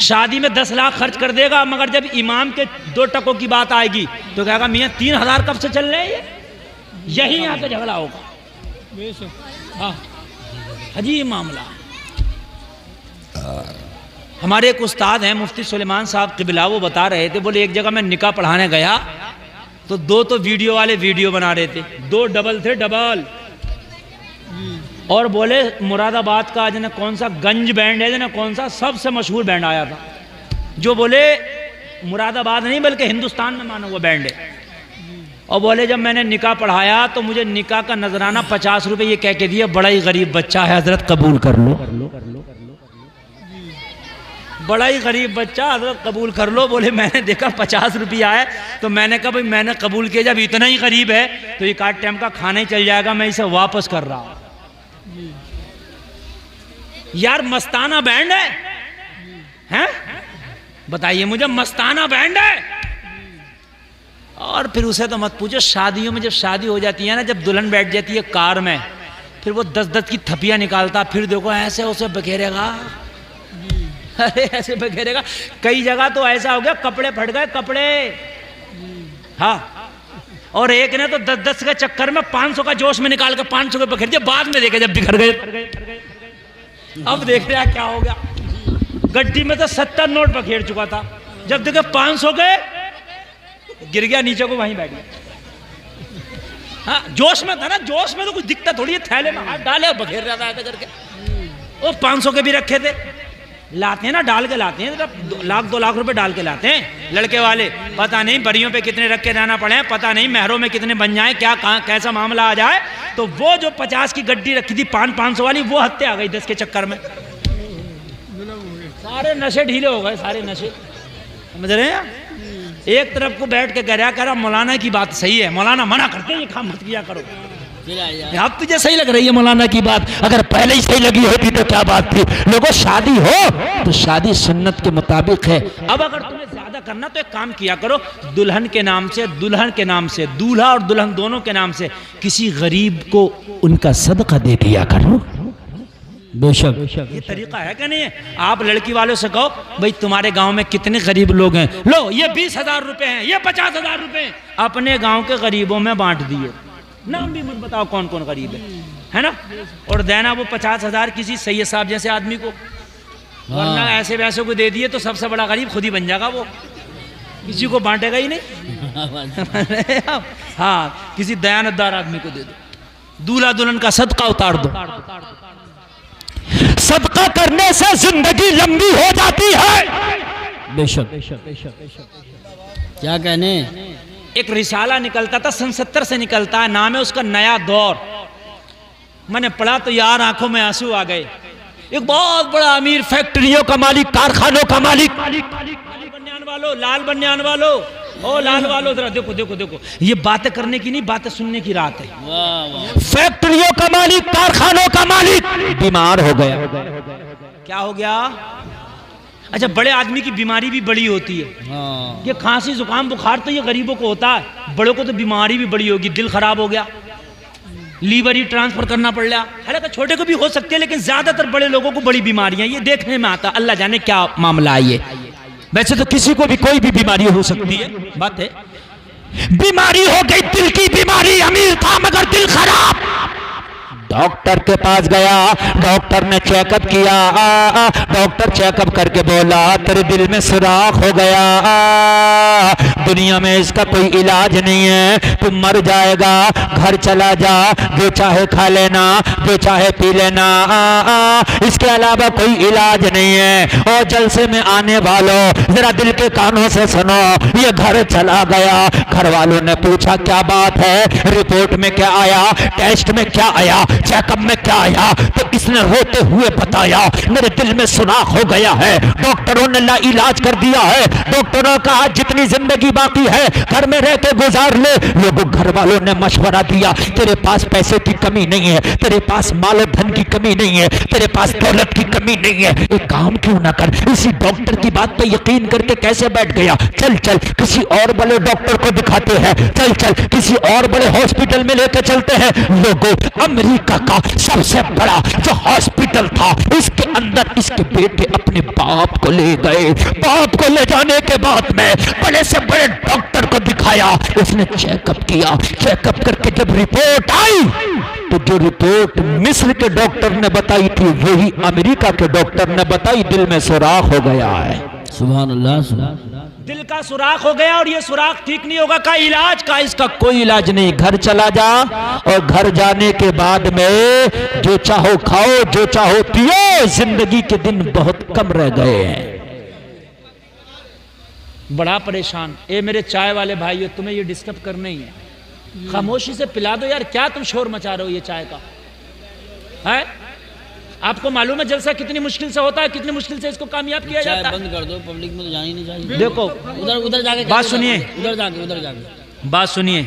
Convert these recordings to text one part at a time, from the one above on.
शादी में 10 लाख खर्च कर देगा, मगर जब इमाम के 2 टकों की बात आएगी तो कहेगा मियाँ 3000 कब से चल रहे हैं, यही यहाँ पे झगड़ा होगा। हाँ अजीब मामला। हमारे एक उस्ताद हैं मुफ्ती सुलेमान साहब क़िबला, वो बता रहे थे, बोले एक जगह मैं निकाह पढ़ाने गया तो 2 तो वीडियो वाले वीडियो बना रहे थे, 2 डबल थे, डबल। और बोले मुरादाबाद का जना कौन सा गंज बैंड है, जना कौन सा सबसे मशहूर बैंड आया था, जो बोले मुरादाबाद नहीं बल्कि हिंदुस्तान में माना हुआ बैंड है। और बोले जब मैंने निकाह पढ़ाया तो मुझे निकाह का नजराना 50 रुपए ये कह के दिया, बड़ा ही गरीब बच्चा है हजरत, कबूल कर लो। बड़ा ही गरीब बच्चा हजरत, कबूल कर लो। बोले मैंने देखा 50 रुपया है तो मैंने कहा भाई मैंने कबूल किया, जब इतना ही गरीब है तो एक आध टाइम का खाना ही चल जाएगा, मैं इसे वापस कर रहा हूं। यार मस्ताना बैंड है, हैं? बताइए मुझे, मस्ताना बैंड है। और फिर उसे तो मत पूछो, शादियों में जब शादी हो जाती है ना, जब दुल्हन बैठ जाती है कार में, फिर वो 10-10 की थपियां निकालता, फिर देखो ऐसे उसे बखेरेगा, अरे ऐसे बखेरेगा। कई जगह तो ऐसा हो गया कपड़े फट गए, कपड़े। हाँ, और एक ने तो 10-10 के चक्कर में 500 का जोश में निकाल कर 500 के बखेर दिया, बाद में देखे जब बिखर गए। अब देख रहे क्या हो गया, गड्डी में तो 70 नोट बखेर चुका था, जब देखे 500 के गिर गया नीचे को, वहीं बैठ गया। हाँ जोश में था ना, जोश में तो कुछ दिखता थोड़ी है, थैले में हाथ डाले और बखेर रहा था ऐसे करके। वो 500 के भी रखे थे, लाते हैं ना, डाल के लाते हैं, 1-2 लाख रुपए डाल के लाते हैं लड़के वाले। पता नहीं बरियों पे कितने रख के रहना पड़े, पता नहीं महरों में कितने बन जाए, क्या कहाँ कैसा मामला आ जाए। तो वो जो 50 की गड्डी रखी थी 500 वाली, वो हत्या आ गई 10 के चक्कर में। सारे नशे ढीले हो गए, सारे नशे, समझ रहे हैं। एक तरफ को बैठ के कह रहा मौलाना की बात सही है, मौलाना मना करते हैं ये काम मत किया करो। अब तुझे सही लग रही है मौलाना की बात, अगर पहले ही सही लगी होती तो क्या बात थी। लोगों शादी हो तो शादी सुन्नत के मुताबिक है। अब अगर तुम्हें ज्यादा करना तो एक काम किया करो, दुल्हन के नाम से, दुल्हन के नाम से, दूल्हा और दुल्हन दोनों के नाम से किसी गरीब को उनका सदका दे दिया करो। बेशक ये तरीका है क्या नहीं है। आप लड़की वालों से कहो भाई तुम्हारे गांव में कितने गरीब लोग हैं, लो ये 20,000 रुपए हैं, ये 50,000 रुपए, अपने गांव के गरीबों में बांट दिए। नाम भी मत बताओ कौन कौन गरीब है ना, और देना वो 50,000 किसी सैयद साहब जैसे आदमी को, वरना ऐसे वैसे को दे दिए तो सबसे बड़ा गरीब खुद ही बन जाएगा, वो किसी को बांटेगा ही नहीं। हाँ किसी दयानतदार आदमी को दे दो। दूल्हा दुल्हन का सदका उतार दो, सदका करने से जिंदगी लंबी हो जाती है। बेशक क्या कहने। एक रिसाला निकलता था, सन 70 से निकलता है, नाम है उसका नया दौर। मैंने पढ़ा तो यार आंखों में आंसू आ गए। एक बहुत बड़ा अमीर, फैक्ट्रियों का मालिक, कारखानों का मालिक, लाल बनियान वालों, ओ लाल वालों, जरा देखो देखो देखो, ये बातें करने की नहीं, बातें सुनने की रात है। फैक्ट्रियों का मालिक, कारखानों का मालिक बीमार हो गया। क्या हो गया? अच्छा, बड़े आदमी की बीमारी भी बड़ी होती है। ये खांसी जुकाम बुखार तो ये गरीबों को होता है, बड़ों को तो बीमारी भी बड़ी होगी। दिल खराब हो गया, लीवर ही ट्रांसफर करना पड़ गया। हालांकि छोटे को भी हो सकती है, लेकिन ज्यादातर बड़े लोगों को बड़ी बीमारियां ये देखने में आता। अल्लाह जाने क्या मामला है ये। वैसे तो किसी को भी कोई भी बीमारी हो सकती है, बात है। बीमारी हो गई, दिल की बीमारी। अमीर था मगर दिल खराब। डॉक्टर के पास गया, डॉक्टर ने चेकअप किया। डॉक्टर चेकअप करके बोला तेरे दिल में सुराख हो गया, दुनिया में इसका कोई इलाज नहीं है, तू मर जाएगा, घर चला जा, जो चाहे खा लेना, जो चाहे पी लेना, इसके अलावा कोई इलाज नहीं है। और जलसे में आने वालों जरा दिल के कानों से सुनो, ये घर चला गया। घर वालों ने पूछा क्या बात है, रिपोर्ट में क्या आया, टेस्ट में क्या आया, चेकअप में क्या आया? तो इसने रोते हुए बताया मेरे दिल में सुराख हो गया है, डॉक्टरों ने ला इलाज कर दिया है। डॉक्टरों का जितनी जिंदगी बाकी है घर में रह के गुजार ले। लोगों घर वालों ने मशवरा दिया तेरे पास पैसे की कमी नहीं है, तेरे पास माल धन की कमी नहीं है, तेरे पास दौलत की कमी नहीं है, एक काम क्यों ना कर, इसी डॉक्टर की बात पे यकीन करके कैसे बैठ गया? चल चल किसी और बड़े डॉक्टर को दिखाते हैं, चल चल किसी और बड़े हॉस्पिटल में लेकर चलते हैं। लोगों अमेरिका अमेरिका का सबसे बड़ा जो हॉस्पिटल था, इसके अंदर इसके बेटे अपने बाप को ले गए। बाप को ले जाने के बाद में बड़े से बड़े डॉक्टर को दिखाया, उसने चेकअप किया। चेकअप करके जब रिपोर्ट आई तो जो रिपोर्ट मिस्र के डॉक्टर ने बताई थी वही अमेरिका के डॉक्टर ने बताई। दिल में सुराख हो गया है। सुभान अल्लाह, सुभान अल्लाह। दिल का सुराख हो गया और ये सुराख ठीक नहीं होगा। का इलाज का इसका कोई इलाज नहीं। घर चला जा और घर जाने के बाद में जो चाहो खाओ, जो चाहो पियो। जिंदगी के दिन बहुत कम रह गए हैं। बड़ा परेशान। ए मेरे चाय वाले भाइयों, तुम्हें ये डिस्टर्ब करना ही है, खामोशी से पिला दो यार। क्या तुम शोर मचा रहे हो ये चाय का है? आपको मालूम है जलसा कितनी मुश्किल से होता है, कितनी मुश्किल से इसको कामयाब किया जाता है। बंद कर दो, पब्लिक में तो जानी नहीं चाहिए। देखो उधर जाके बात सुनिए, उधर जाके बात सुनिए।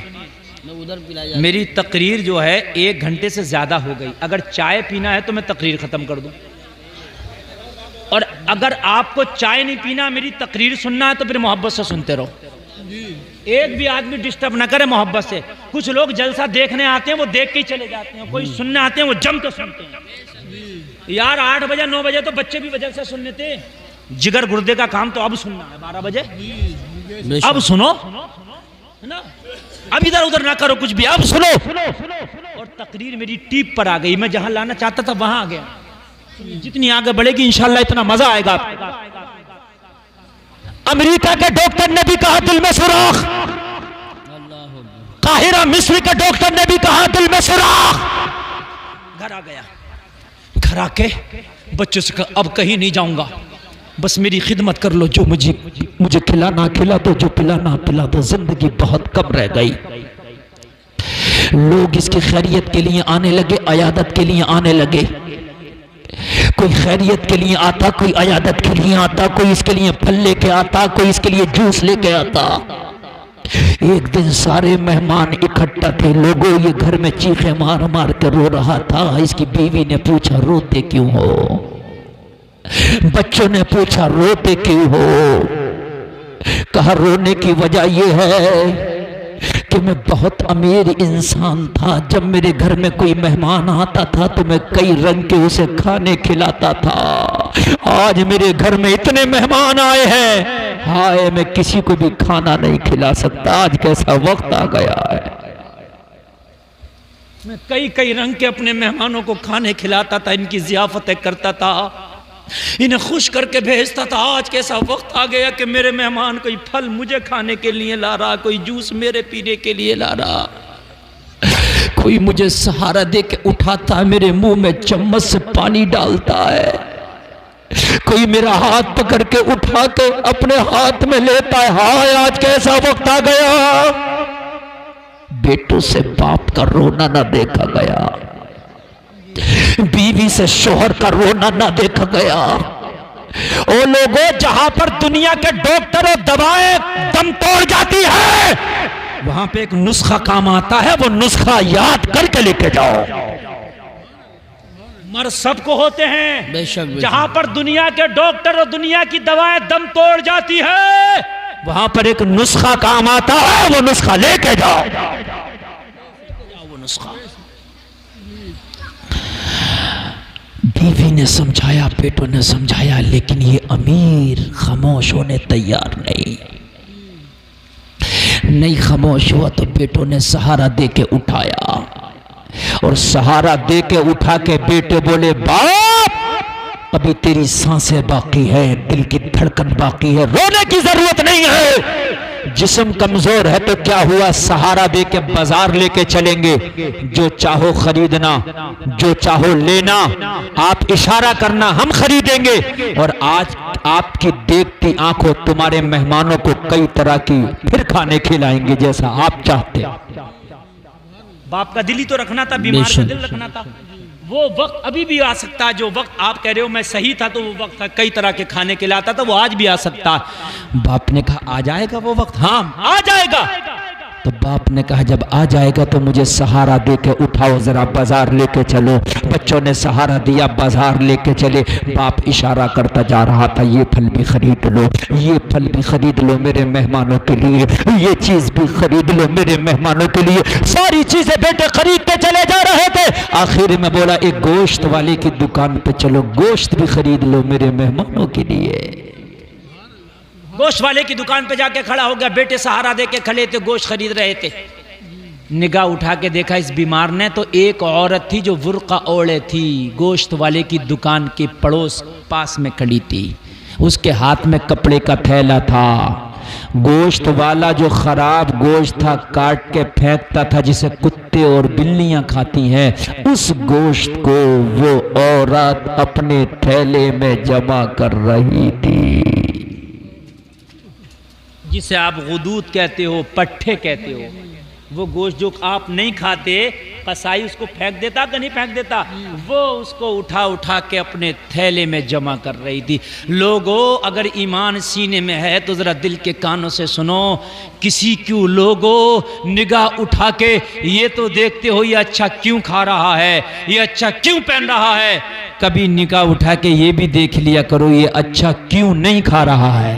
उधर पिलाया। मेरी तकरीर जो है 1 घंटे से ज्यादा हो गई। अगर चाय पीना है तो मैं तकरीर खत्म कर दूं, और अगर आपको चाय नहीं पीना, मेरी तकरीर सुनना है तो फिर मोहब्बत से सुनते रहो। एक भी आदमी डिस्टर्ब ना करे मोहब्बत से। कुछ लोग जलसा देखने आते हैं, वो देख के ही चले जाते हैं। कोई सुनने आते हैं, वो जम के सुनते हैं। यार 8 बजे 9 बजे तो बच्चे भी वजह से सुनने थे। जिगर गुर्दे का काम तो अब सुनना है 12 बजे। अब सुनो, है ना? अब इधर उधर ना करो कुछ भी, अब सुनो। और तकरीर मेरी टीप पर आ गई। मैं जहां लाना चाहता था वहां आ गया। जितनी आगे बढ़ेगी इंशाल्लाह इतना मजा आएगा। अमेरिका के डॉक्टर ने भी कहा दिल में सुराख। काहिरा मिस्र के डॉक्टर ने भी कहा दिल में सुराख। घर आ गया। घर आके बच्चों से कहा अब कहीं नहीं जाऊंगा, बस मेरी खिदमत कर लो। जो मुझे खिलाना खिला दो, जो पिलाना पिला दो। जिंदगी बहुत कम रह गई। लोग इसकी खैरियत के लिए आने लगे, अयादत के लिए आने लगे। कोई खैरियत के लिए आता, कोई अयादत के लिए आता, कोई इसके लिए फल लेके आता, कोई इसके लिए जूस लेके आता। एक दिन सारे मेहमान इकट्ठा थे। लोगों ये घर में चीखे मार मार के रो रहा था। इसकी बीवी ने पूछा रोते क्यों हो? बच्चों ने पूछा रोते क्यों हो? कहा रोने की वजह यह है कि मैं बहुत अमीर इंसान था। जब मेरे घर में कोई मेहमान आता था तो मैं कई रंग के उसे खाने खिलाता था। आज मेरे घर में इतने मेहमान आए हैं, हाय मैं किसी को भी खाना नहीं खिला सकता। आज कैसा वक्त आ गया है। मैं कई कई रंग के अपने मेहमानों को खाने खिलाता था, इनकी जियाफतें करता था, इन्हें खुश करके भेजता था। आज कैसा वक्त आ गया कि मेरे मेहमान कोई फल मुझे खाने के लिए ला रहा, कोई जूस मेरे पीने के लिए ला रहा, कोई मुझे सहारा दे के उठाता है, मेरे मुंह में चम्मच से पानी डालता है, कोई मेरा हाथ पकड़ के उठा के अपने हाथ में लेता है। हाय आज कैसा वक्त आ गया। बेटों से बाप का रोना ना देखा गया, बीवी से शोहर का रोना ना देखा गया। ओ लोगों, जहां पर दुनिया के डॉक्टर और दवाएं दम तोड़ जाती है, वहां पे एक नुस्खा काम आता है। वो नुस्खा याद करके लेके जाओ। मर्द सबको होते हैं। बेशक, बेशक। जहां पर दुनिया के डॉक्टर और दुनिया की दवाएं दम तोड़ जाती है, वहां पर एक नुस्खा काम आता है। वो नुस्खा लेके जाओ। वो नुस्खा बीवी ने समझाया, बेटों ने समझाया, लेकिन ये अमीर खामोश होने तैयार नहीं खामोश हुआ। तो बेटों ने सहारा दे के उठाया, और सहारा दे के उठा के बेटे बोले बाप अभी तेरी सांसें बाकी है, दिल की धड़कन बाकी है, रोने की जरूरत नहीं है। जिस्म कमजोर है तो क्या हुआ, सहारा दे के बाजार लेके चलेंगे। जो चाहो खरीदना, जो चाहो लेना, आप इशारा करना, हम खरीदेंगे। और आज आपकी देखती आंखों तुम्हारे मेहमानों को कई तरह की फिर खाने खिलाएंगे जैसा आप चाहते हो। बाप का दिल ही तो रखना था, बीमार का दिल रखना था। वो वक्त अभी भी आ सकता है। जो वक्त आप कह रहे हो मैं सही था, तो वो वक्त था, कई तरह के खाने खिलाता था, वो आज भी आ सकता है। बाप ने कहा आ जाएगा वो वक्त। हाँ आ जाएगा। तो बाप ने कहा जब आ जाएगा तो मुझे सहारा दे के उठाओ, जरा बाजार लेके चलो। बच्चों ने सहारा दिया, बाजार लेके चले। बाप इशारा करता जा रहा था, ये फल भी खरीद लो, ये फल भी खरीद लो मेरे मेहमानों के लिए, ये चीज भी खरीद लो मेरे मेहमानों के लिए। सारी चीजें बेटे खरीदते चले जा रहे थे। आखिर में बोला एक गोश्त वाले की दुकान पे चलो, गोश्त भी खरीद लो मेरे मेहमानों के लिए। गोश्त वाले की दुकान पे जाके खड़ा हो गया। बेटे सहारा दे के खड़े थे, गोश्त खरीद रहे थे। निगाह उठा के देखा इस बीमार ने, तो एक औरत थी जो बुर्का ओढ़े थी, गोश्त वाले की दुकान के पड़ोस पास में खड़ी थी। उसके हाथ में कपड़े का थैला था। गोश्त वाला जो खराब गोश्त था काट के फेंकता था, जिसे कुत्ते और बिल्लियां खाती हैं, उस गोश्त को वो औरत अपने थैले में जमा कर रही थी। जिसे आप गुदूद कहते हो, पट्ठे कहते हो, वो गोश्त जो आप नहीं खाते, कसाई उसको फेंक देता कि नहीं फेंक देता, वो उसको उठा उठा के अपने थैले में जमा कर रही थी। लोगों, अगर ईमान सीने में है तो ज़रा दिल के कानों से सुनो। किसी क्यों लोगों निगाह उठा के ये तो देखते हो ये अच्छा क्यों खा रहा है, ये अच्छा क्यों पहन रहा है। कभी निगाह उठा के ये भी देख लिया करो ये अच्छा क्यों नहीं खा रहा है।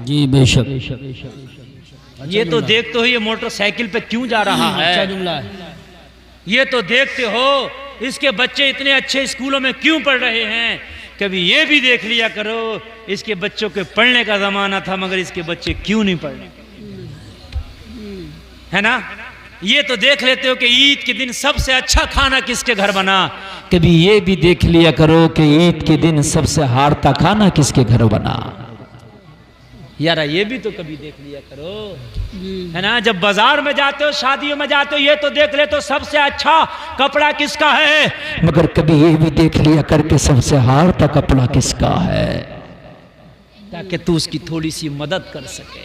जी बेशक। ये तो देखते हो ये मोटरसाइकिल पे क्यों जा रहा है। अच्छा जुमला है। ये तो देखते हो इसके बच्चे इतने अच्छे स्कूलों में क्यों पढ़ रहे हैं। कभी ये भी देख लिया करो इसके बच्चों के पढ़ने का जमाना था मगर इसके बच्चे क्यों नहीं पढ़ रहे, है ना। ये तो देख लेते हो कि ईद के दिन सबसे अच्छा खाना किसके घर बना। कभी ये भी देख लिया करो कि ईद के दिन सबसे हारता खाना किसके घर बना। यार ये भी तो कभी देख लिया करो, है ना। जब बाजार में जाते हो, शादियों में जाते हो, ये तो देख ले तो सबसे अच्छा कपड़ा किसका है। मगर कभी ये भी देख लिया करके सबसे हारता कपड़ा किसका है, ताकि तू उसकी थोड़ी सी मदद कर सके।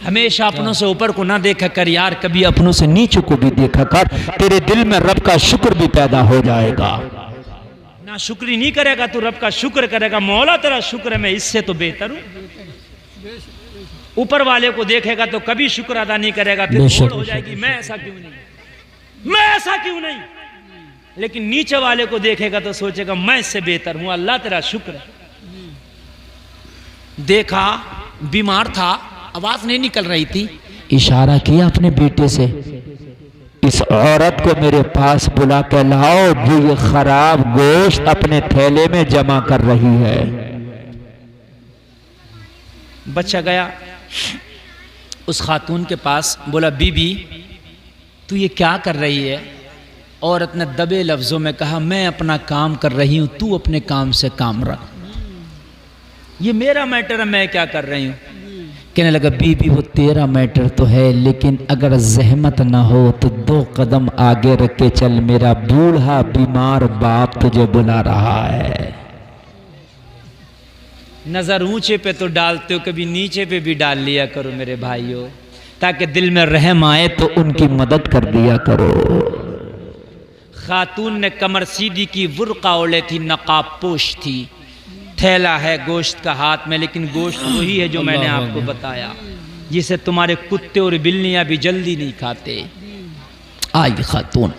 हमेशा अपनों से ऊपर को ना देखा कर यार, कभी अपनों से नीचे को भी देखा कर, तेरे दिल में रब का शुक्र भी पैदा हो जाएगा। ना शुक्री नहीं करेगा तू रब का शुक्र करेगा। मौला तेरा शुक्र है, मैं इससे तो बेहतर हूं। ऊपर वाले को देखेगा तो कभी शुक्र अदा नहीं करेगा, फिर घोड़ हो जाएगी मैं ऐसा क्यों नहीं, मैं ऐसा क्यों नहीं। लेकिन नीचे वाले को देखेगा तो सोचेगा मैं इससे बेहतर हूं, अल्लाह तेरा शुक्र है। देखा बीमार था, आवाज नहीं निकल रही थी, इशारा किया अपने बेटे से, इस औरत को मेरे पास बुला के लाओ जो ये खराब गोश्त अपने थैले में जमा कर रही है। बच्चा गया उस खातून के पास, बोला बीबी तू ये क्या कर रही है। औरत ने दबे लफ्जों में कहा मैं अपना काम कर रही हूं, तू अपने काम से काम रख, ये मेरा मैटर है, मैं क्या कर रही हूं। कहने लगा बीबी वो तेरा मैटर तो है, लेकिन अगर जहमत ना हो तो 2 कदम आगे रख के चल, मेरा बूढ़ा बीमार बाप तुझे बुला रहा है। नजर ऊंचे पे तो डालते हो, कभी नीचे पे भी डाल लिया करो मेरे भाइयों, ताकि दिल में रहम आए तो उनकी मदद कर दिया करो। खातून ने कमर सीधी की, बुर्का ओढ़े थी, नकाब पोश थी, थैला है गोश्त का हाथ में, लेकिन गोश्त वही है जो मैंने आपको बताया, जिसे तुम्हारे कुत्ते और बिल्लियां भी जल्दी नहीं खाते। आई खातून,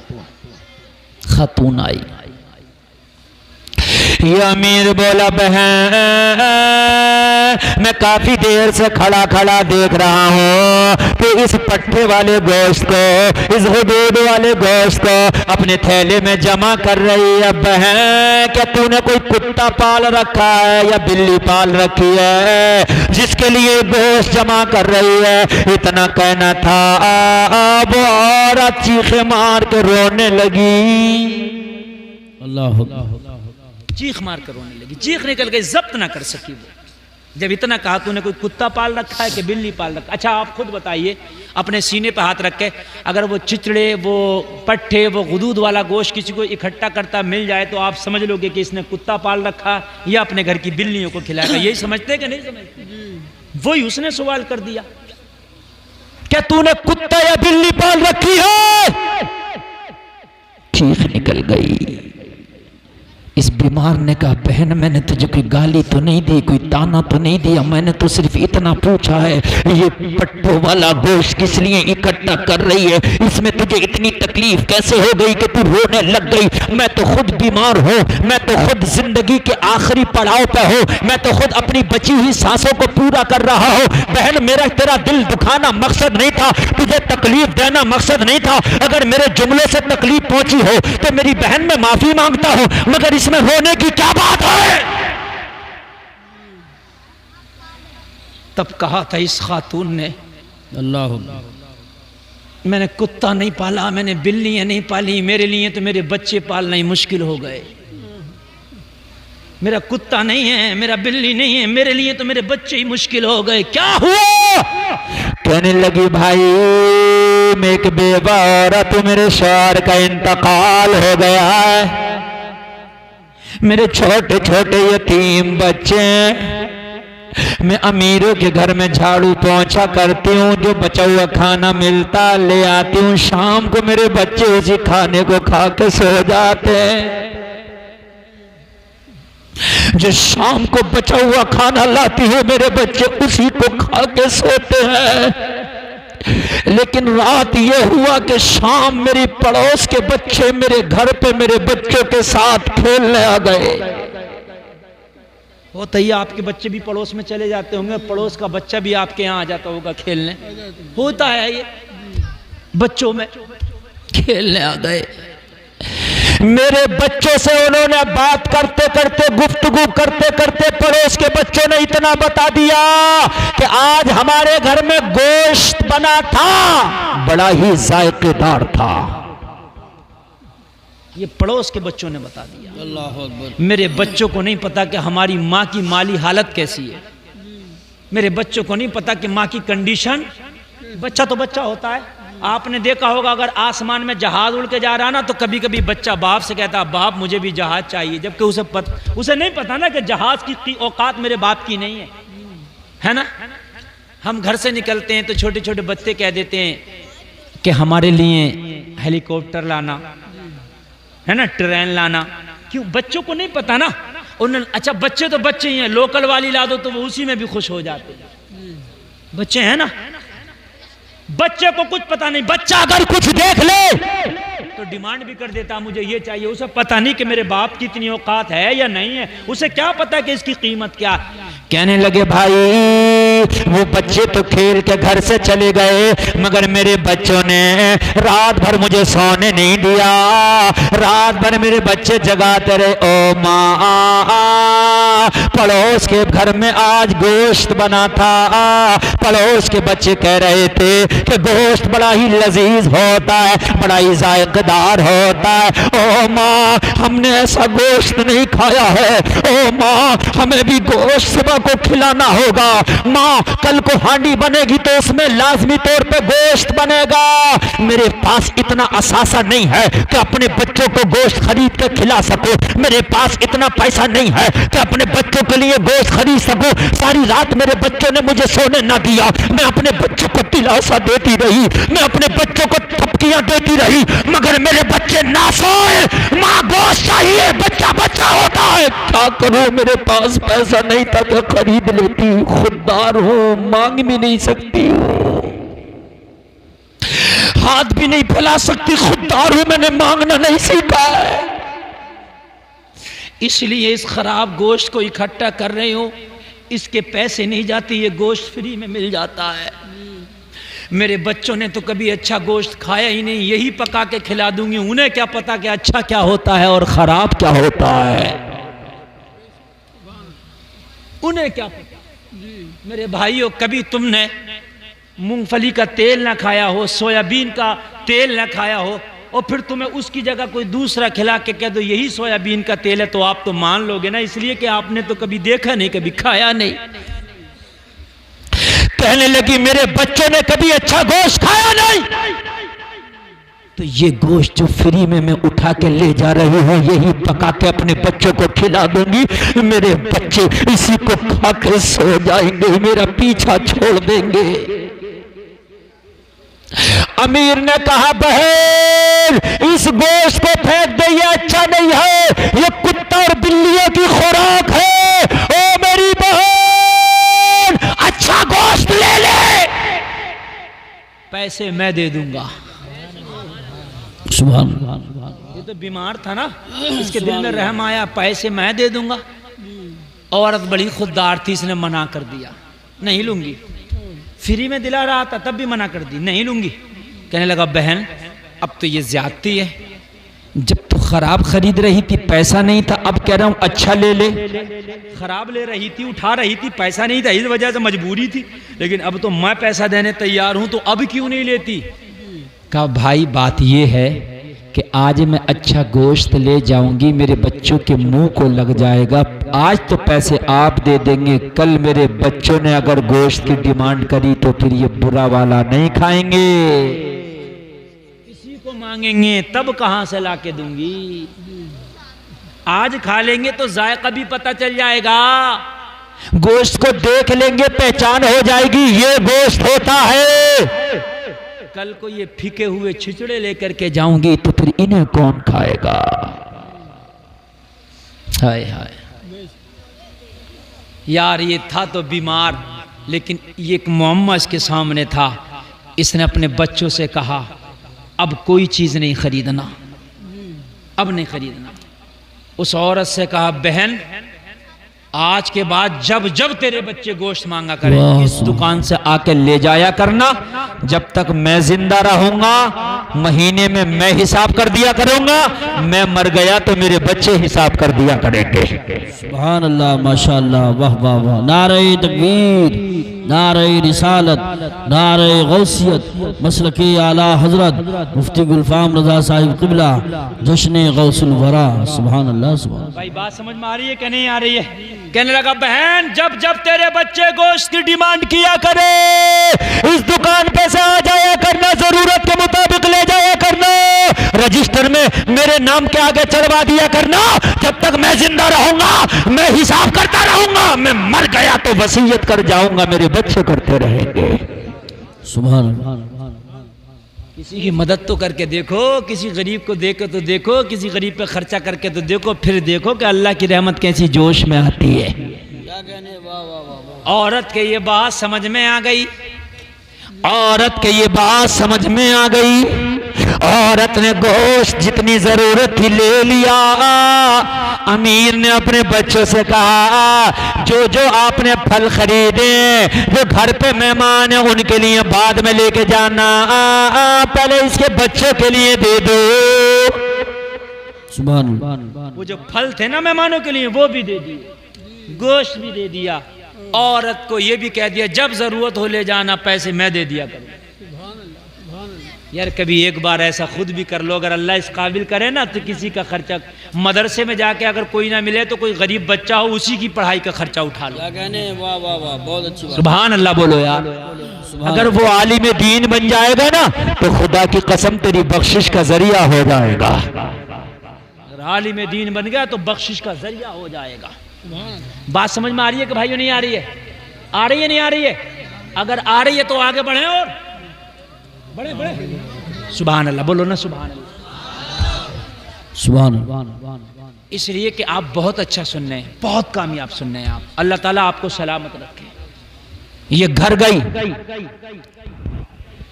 खातून आई। ये अमीर बोला बहन मैं काफी देर से खड़ा खड़ा देख रहा हूँ कि इस पट्टे वाले गोश्त को, इस हुदूद वाले गोश्त को अपने थैले में जमा कर रही है। बहन क्या तूने कोई कुत्ता पाल रखा है या बिल्ली पाल रखी है जिसके लिए गोश्त जमा कर रही है। इतना कहना था वो औरत चीखे मार के रोने लगी। अल्लाह चीख मार कर रोने लगी, चीख निकल गई, जब्त ना कर सकी वो। जब इतना कहा तूने कोई कुत्ता पाल रखा है कि बिल्ली पाल रखा। अच्छा आप खुद बताइए, अपने सीने पे हाथ रख के अगर वो चिचड़े, वो पट्टे, वो गुदूद वाला गोश्त किसी को इकट्ठा करता मिल जाए तो आप समझ लोगे कि इसने कुत्ता पाल रखा या अपने घर की बिल्लियों को खिलाएगा। यही समझते कि नहीं समझते। वही उसने सवाल कर दिया, क्या तूने कुत्ता या बिल्ली पाल रखी है। चीख निकल गई। इस बीमार ने कहा, बहन मैंने तुझे कोई गाली तो नहीं दी, कोई ताना तो नहीं दिया, मैंने तो सिर्फ इतना पूछा है ये पट्टों वाला गोश्त किस लिए इकट्ठा कर रही है, इसमें तुझे इतनी तकलीफ कैसे हो गई कि तू रोने लग गई। मैं तो खुद बीमार हूँ, मैं तो खुद जिंदगी के आखिरी पड़ाव पे हूँ, मैं तो खुद अपनी बची हुई सांसों को पूरा कर रहा हूँ। बहन मेरा तेरा दिल दुखाना मकसद नहीं था, तुझे तकलीफ देना मकसद नहीं था। अगर मेरे जुमलों से तकलीफ पहुंची हो तो मेरी बहन मैं माफी मांगता हूँ, मगर इसमें रोने की क्या बात है। तब कहा था इस खातून ने, अल्लाह, मैंने कुत्ता नहीं पाला, मैंने बिल्लियां नहीं पाली, मेरे लिए तो मेरे बच्चे पालना ही मुश्किल हो गए। मेरा कुत्ता नहीं है, मेरा बिल्ली नहीं है, मेरे लिए तो मेरे बच्चे ही मुश्किल हो गए। क्या हुआ? कहने लगी, भाई मैं एक बेवा औरत, मेरे शौहर का इंतकाल हो गया है, मेरे छोटे छोटे यतीम बच्चे, मैं अमीरों के घर में झाड़ू पोंछा करती हूँ, जो बचा हुआ खाना मिलता ले आती हूँ, शाम को मेरे बच्चे उसी खाने को खा के सो जाते हैं। जो शाम को बचा हुआ खाना लाती हूँ मेरे बच्चे उसी को खा के सोते हैं। लेकिन रात ये हुआ कि शाम मेरी पड़ोस के बच्चे मेरे घर पे मेरे बच्चों के साथ खेलने आ गए। होता ही आपके बच्चे भी पड़ोस में चले जाते होंगे, पड़ोस का बच्चा भी आपके यहाँ आ जाता होगा खेलने, होता है ये, बच्चों में खेलने आ गए। मेरे बच्चों से उन्होंने बात करते करते गुफ्तगू करते करते पड़ोस के बच्चों ने इतना बता दिया कि आज हमारे घर में गोश्त बना था, बड़ा ही जायकेदार था। ये पड़ोस के बच्चों ने बता दिया। अल्लाह अकबर। मेरे बच्चों को नहीं पता कि हमारी माँ की माली हालत कैसी है, मेरे बच्चों को नहीं पता कि माँ की कंडीशन। बच्चा तो बच्चा होता है, आपने देखा होगा अगर आसमान में जहाज उड़ के जा रहा ना तो कभी कभी बच्चा बाप से कहता बाप मुझे भी जहाज चाहिए, जबकि उसे नहीं पता ना कि जहाज की औकात मेरे बाप की नहीं है ना। हम घर से निकलते हैं तो छोटे छोटे बच्चे कह देते हैं कि हमारे लिए हेलीकॉप्टर लाना है ना, ट्रेन लाना। क्यों? बच्चों को नहीं पता ना। उन्होंने अच्छा बच्चे तो बच्चे ही हैं, लोकल वाली ला दो तो वो उसी में भी खुश हो जाते हैं। बच्चे हैं ना, बच्चे को कुछ पता नहीं। बच्चा अगर कुछ देख ले तो डिमांड भी कर देता मुझे ये चाहिए। उसे पता नहीं कि मेरे बाप की इतनी औकात है या नहीं है, उसे क्या पता कि इसकी कीमत क्या। कहने लगे भाई वो बच्चे तो खेल के घर से चले गए, मगर मेरे बच्चों ने रात भर मुझे सोने नहीं दिया, रात भर मेरे बच्चे जगाते रहे। ओ माँ, पड़ोस के घर में आज गोश्त बना था, पड़ोस के बच्चे कह रहे थे कि गोश्त बड़ा ही लजीज होता है, बड़ा ही जायकेदार होता है। ओ माँ, हमने ऐसा गोश्त नहीं खाया है, ओ माँ हमें भी गोश्त सुबह को खिलाना होगा। माँ कल को हांडी बनेगी तो उसमें लाजमी तौर पे गोश्त बनेगा। मेरे पास इतना असासा नहीं है कि अपने बच्चों को गोश्त खरीद के खिला सकूं, मेरे पास इतना पैसा नहीं है कि अपने बच्चों के लिए गोश्त खरीद सकूं। सारी रात मेरे बच्चों ने मुझे सोने ना दिया, मैं अपने बच्चों को दिलासा देती रही, मैं अपने बच्चों को थपकियां देती रही, मगर मेरे बच्चे ना सोए। माँ गोश्त चाहिए, बच्चा बच्चा होता है, क्या करूं? मेरे पास पैसा नहीं था कि खरीद लेती, खुददार हूं, मांग भी नहीं सकती हूं, हाथ भी नहीं फैला सकती, खुददार हूं, मैंने मांगना नहीं सीखा है। इसलिए इस खराब गोश्त को इकट्ठा कर रही हूं, इसके पैसे नहीं जाते, ये गोश्त फ्री में मिल जाता है। मेरे बच्चों ने तो कभी अच्छा गोश्त खाया ही नहीं, यही पका के खिला दूंगी, उन्हें क्या पता कि अच्छा क्या होता है और खराब क्या होता है, उन्हें क्या पता। मेरे भाइयों, कभी तुमने मूंगफली का तेल ना खाया हो, सोयाबीन का तेल ना खाया हो, और फिर तुम्हें उसकी जगह कोई दूसरा खिला के कह दो यही सोयाबीन का तेल है, तो आप तो मान लोगे ना, इसलिए कि आपने तो कभी देखा नहीं, कभी खाया नहीं। कहने लगी मेरे बच्चों ने कभी अच्छा गोश्त खाया नहीं, तो ये गोश्त जो फ्री में मैं उठा के ले जा रही हूँ यही पका के अपने बच्चों को खिला दूंगी, मेरे बच्चे इसी को खा के सो जाएंगे, मेरा पीछा छोड़ देंगे। अमीर ने कहा बहन इस गोश्त को फेंक दे, ये अच्छा नहीं है, ये कुत्ता और बिल्लियों की खुराक है। ओ मेरी बहन अच्छा गोश्त ले ले, पैसे मैं दे दूंगा। सुभान अल्लाह। ये तो बीमार था ना, इसके दिल में रहम आया, पैसे मैं दे दूंगा। औरत बड़ी खुददार थी, इसने मना कर दिया, नहीं लूंगी। फ्री में दिला रहा था तब भी मना कर दी, नहीं लूंगी। कहने लगा बहन अब तो ये ज्यादती है, जब तो खराब खरीद रही थी पैसा नहीं था, अब कह रहा हूं अच्छा ले ले। खराब ले रही थी, उठा रही थी, पैसा नहीं था, इस वजह से मजबूरी थी, लेकिन अब तो मैं पैसा देने तैयार हूं, तो अब क्यों नहीं लेती। कहा भाई बात ये है कि आज मैं अच्छा गोश्त ले जाऊंगी, मेरे बच्चों के मुंह को लग जाएगा। आज तो पैसे आप दे देंगे, कल मेरे बच्चों ने अगर गोश्त की डिमांड करी तो फिर ये बुरा वाला नहीं खाएंगे, किसी को मांगेंगे तब कहां से ला के दूंगी। आज खा लेंगे तो जायका भी पता चल जाएगा, गोश्त को देख लेंगे पहचान हो जाएगी ये गोश्त होता है। कल को ये फीके हुए छिचड़े लेकर के जाऊंगी तो फिर इन्हें कौन खाएगा। हाय हाय यार, ये था तो बीमार, लेकिन ये एक मुअम्मा इसके सामने था। इसने अपने बच्चों से कहा अब कोई चीज नहीं खरीदना, अब नहीं खरीदना। उस औरत से कहा बहन आज के बाद जब जब तेरे बच्चे गोश्त मांगा करें, इस दुकान से आके ले जाया करना। जब तक मैं जिंदा रहूंगा महीने में मैं हिसाब कर दिया करूंगा, मैं मर गया तो मेरे बच्चे हिसाब कर दिया करेंगे। सुभान अल्लाह, माशाअल्लाह, वाह वाह वाह। नारे तकबीर, नारे रिसालत, नारे गौसियत, मसलके आला हजरत मुफ्ती गुलफाम रजा साहिब क़िबला, जश्न गौसुल वरा। सुभान अल्लाह, सुभान। भाई बात समझ में आ रही है कि नहीं आ रही है। कहने लगा बहन जब जब तेरे बच्चे गोश्त की डिमांड किया करे, इस दुकान पे से आ जाया करना, जरूरत के मुताबिक ले जाया करना, रजिस्टर में मेरे नाम के आगे चढ़वा दिया करना। जब तक मैं जिंदा रहूंगा मैं हिसाब करता रहूंगा, मैं मर गया तो वसीयत कर जाऊंगा, मेरे बच्चे करते रहेंगे। सुभान अल्लाह। किसी की मदद तो करके देखो, किसी गरीब को देके तो देखो, किसी गरीब पे खर्चा करके तो देखो, फिर देखो कि अल्लाह की रहमत कैसी जोश में आती है। क्या कहने, वाह वाह वाह। औरत के ये बात समझ में आ गई, औरत के ये बात समझ में आ गई। औरत ने गोश्त जितनी जरूरत थी ले लिया। अमीर ने अपने बच्चों से कहा जो जो आपने फल खरीदे, जो घर पे मेहमान है उनके लिए बाद में लेके जाना, पहले इसके बच्चों के लिए दे दो। सुभान अल्लाह। वो जो फल थे ना मेहमानों के लिए वो भी दे दिए, गोश्त भी दे दिया। औरत को ये भी कह दिया जब जरूरत हो ले जाना, पैसे मैं दे दिया करूँ। यार कभी एक बार ऐसा खुद भी कर लो, अगर अल्लाह इस काबिल करे ना तो किसी का खर्चा, मदरसे में जाके अगर कोई ना मिले तो कोई गरीब बच्चा हो उसी की पढ़ाई का खर्चा उठा लो। क्या कहने, वाह वाह वाह, बहुत अच्छी बात। सुभान अल्लाह बोलो यार। अगर वो आलिम दीन बन जाएगा ना तो खुदा की कसम तेरी बख्शिश का जरिया हो जाएगा। अगर आलिम दीन बन गया तो बख्शिश का जरिया हो जाएगा। बात समझ में आ रही है कि भाइयों नहीं आ रही है? आ रही है नहीं आ रही है? अगर आ रही है तो आगे बढ़े और बढ़े बढ़े। सुभान अल्लाह बोलो ना, सुभान अल्लाह, सुभान अल्लाह। इसलिए कि आप बहुत अच्छा सुन रहे हैं, बहुत कामयाब सुन रहे हैं आप। अल्लाह ताला आपको सलामत रखे। ये घर गई,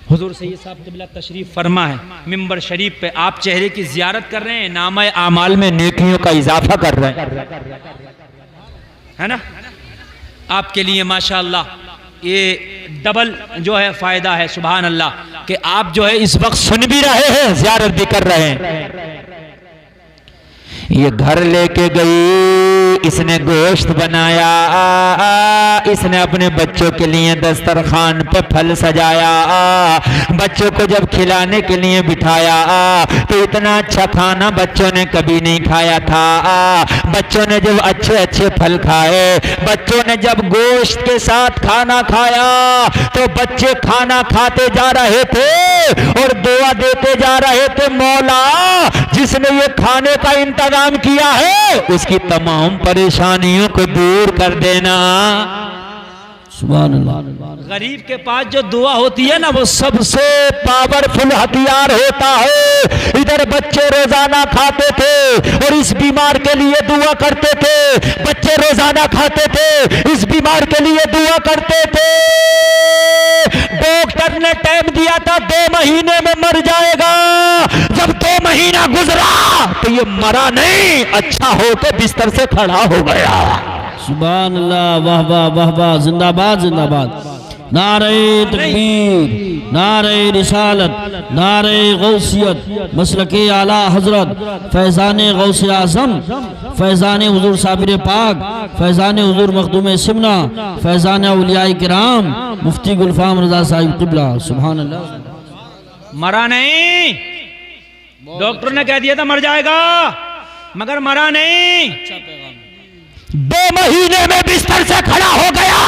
हुजूर सैयद साहब क़िबला तशरीफ फरमा है मिंबर शरीफ पे, आप चेहरे की जियारत कर रहे हैं, नामा आमाल में नेकियों का इजाफा कर रहे हैं, है ना। आपके लिए माशाअल्लाह ये डबल जो है फायदा है, सुभान अल्लाह, कि आप जो है इस वक्त सुन भी रहे हैं, जियारत भी कर रहे हैं। ये घर लेके गई, इसने गोश्त बनाया, इसने अपने बच्चों के लिए दस्तरखान पे फल सजाया, बच्चों को जब खिलाने के लिए बिठाया तो इतना अच्छा खाना बच्चों ने कभी नहीं खाया था। बच्चों ने जब अच्छे अच्छे फल खाए, बच्चों ने जब गोश्त के साथ खाना खाया तो बच्चे खाना खाते जा रहे थे और दुआ देते जा रहे थे, मौला जिसने ये खाने का इंतजाम किया है उसकी तमाम परेशानियों को दूर कर देना। सुभान अल्लाह। गरीब के पास जो दुआ होती है ना वो सबसे पावरफुल हथियार होता है। इधर बच्चे रोजाना खाते थे और इस बीमार के लिए दुआ करते थे। बच्चे रोजाना खाते थे, इस बीमार के लिए दुआ करते थे। डॉक्टर ने टाइम दिया था 2 महीने में मर जाएगा। जब 2 महीना गुजरा तो ये मरा नहीं, अच्छा होकर बिस्तर से खड़ा हो गया। सुभान अल्लाह, वाह वाह वाह वाह, जिंदाबाद जिंदाबाद। नारे तकबीर, नारे रिसालत, नारे गौसियत, मसलके आला हजरत, फैज़ाने गौसे आज़म, फैज़ाने हुजूर साबिर पाक, फैज़ाने हुजूर मखदूम सिमना, फैज़ाने औलियाए किराम, मुफ्ती गुलफाम रज़ा साहिब क़िबला। सुभान अल्लाह। मरा नहीं, डॉक्टर ने कह दिया था मर जाएगा, मगर मरा नहीं। 2 महीने में बिस्तर से खड़ा हो गया।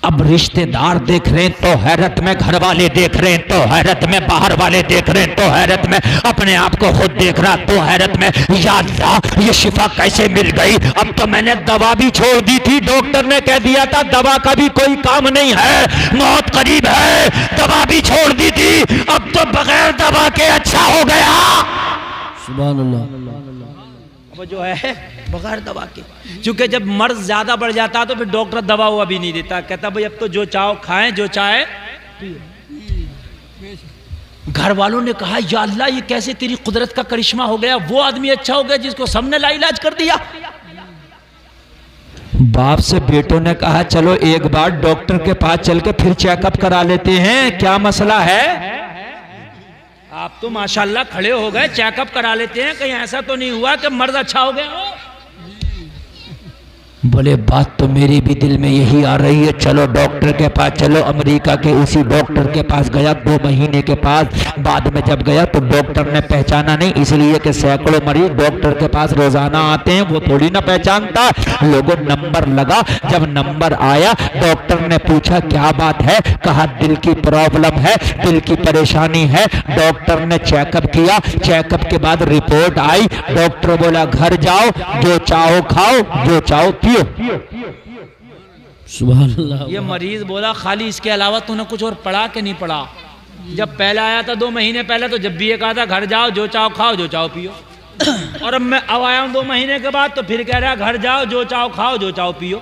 अब रिश्तेदार देख रहे हैं तो हैरत में, घर वाले देख रहे हैं तो हैरत में, बाहर वाले देख रहे हैं तो हैरत में, अपने आप को खुद देख रहा तो हैरत में। या अल्लाह, ये शिफा कैसे मिल गई? अब तो मैंने दवा भी छोड़ दी थी। डॉक्टर ने कह दिया था दवा का भी कोई काम नहीं है, मौत करीब है, दवा भी छोड़ दी थी। अब तो बगैर दवा के अच्छा हो गया। सुभान अल्लाह। वो जो है बगैर दवा के, क्योंकि जब मर्ज ज्यादा बढ़ जाता है तो फिर डॉक्टर दवा हुआ भी नहीं देता, कहता भाई अब तो जो चाहो खाएं, जो चाहे। घर वालों ने कहा या अल्लाह, ये कैसे तेरी कुदरत का करिश्मा हो गया? वो आदमी अच्छा हो गया जिसको सबने लाइलाज कर दिया। बाप से बेटों ने कहा चलो एक बार डॉक्टर के पास चल के फिर चेकअप करा लेते हैं, क्या मसला है? आप तो माशाल्लाह खड़े हो गए, चेकअप करा लेते हैं, कहीं ऐसा तो नहीं हुआ कि मर्द अच्छा हो गया हो? बोले बात तो मेरी भी दिल में यही आ रही है, चलो डॉक्टर के पास चलो। अमेरिका के उसी डॉक्टर के पास गया 2 महीने के पास। बाद में जब गया तो डॉक्टर ने पहचाना नहीं, इसलिए कि सैकड़ों मरीज डॉक्टर के पास रोजाना आते हैं, वो थोड़ी ना पहचानता। लोगों नंबर लगा, जब नंबर आया डॉक्टर ने पूछा क्या बात है? कहा दिल की प्रॉब्लम है, दिल की परेशानी है। डॉक्टर ने चेकअप किया, चेकअप के बाद रिपोर्ट आई। डॉक्टर बोला घर जाओ, जो चाहो खाओ, जो चाहो पियो। सुभान अल्लाह। ये मरीज बोला खाली इसके अलावा तूने कुछ और पढ़ा कि नहीं पढ़ा? जब पहले आया था 2 महीने पहले तो जब भी ये कहा था घर जाओ, जो चाहो खाओ, जो चाहो पियो। और अब मैं अब आया हूँ 2 महीने के बाद तो फिर कह रहा घर जाओ, जो चाहो खाओ, जो चाहो पियो।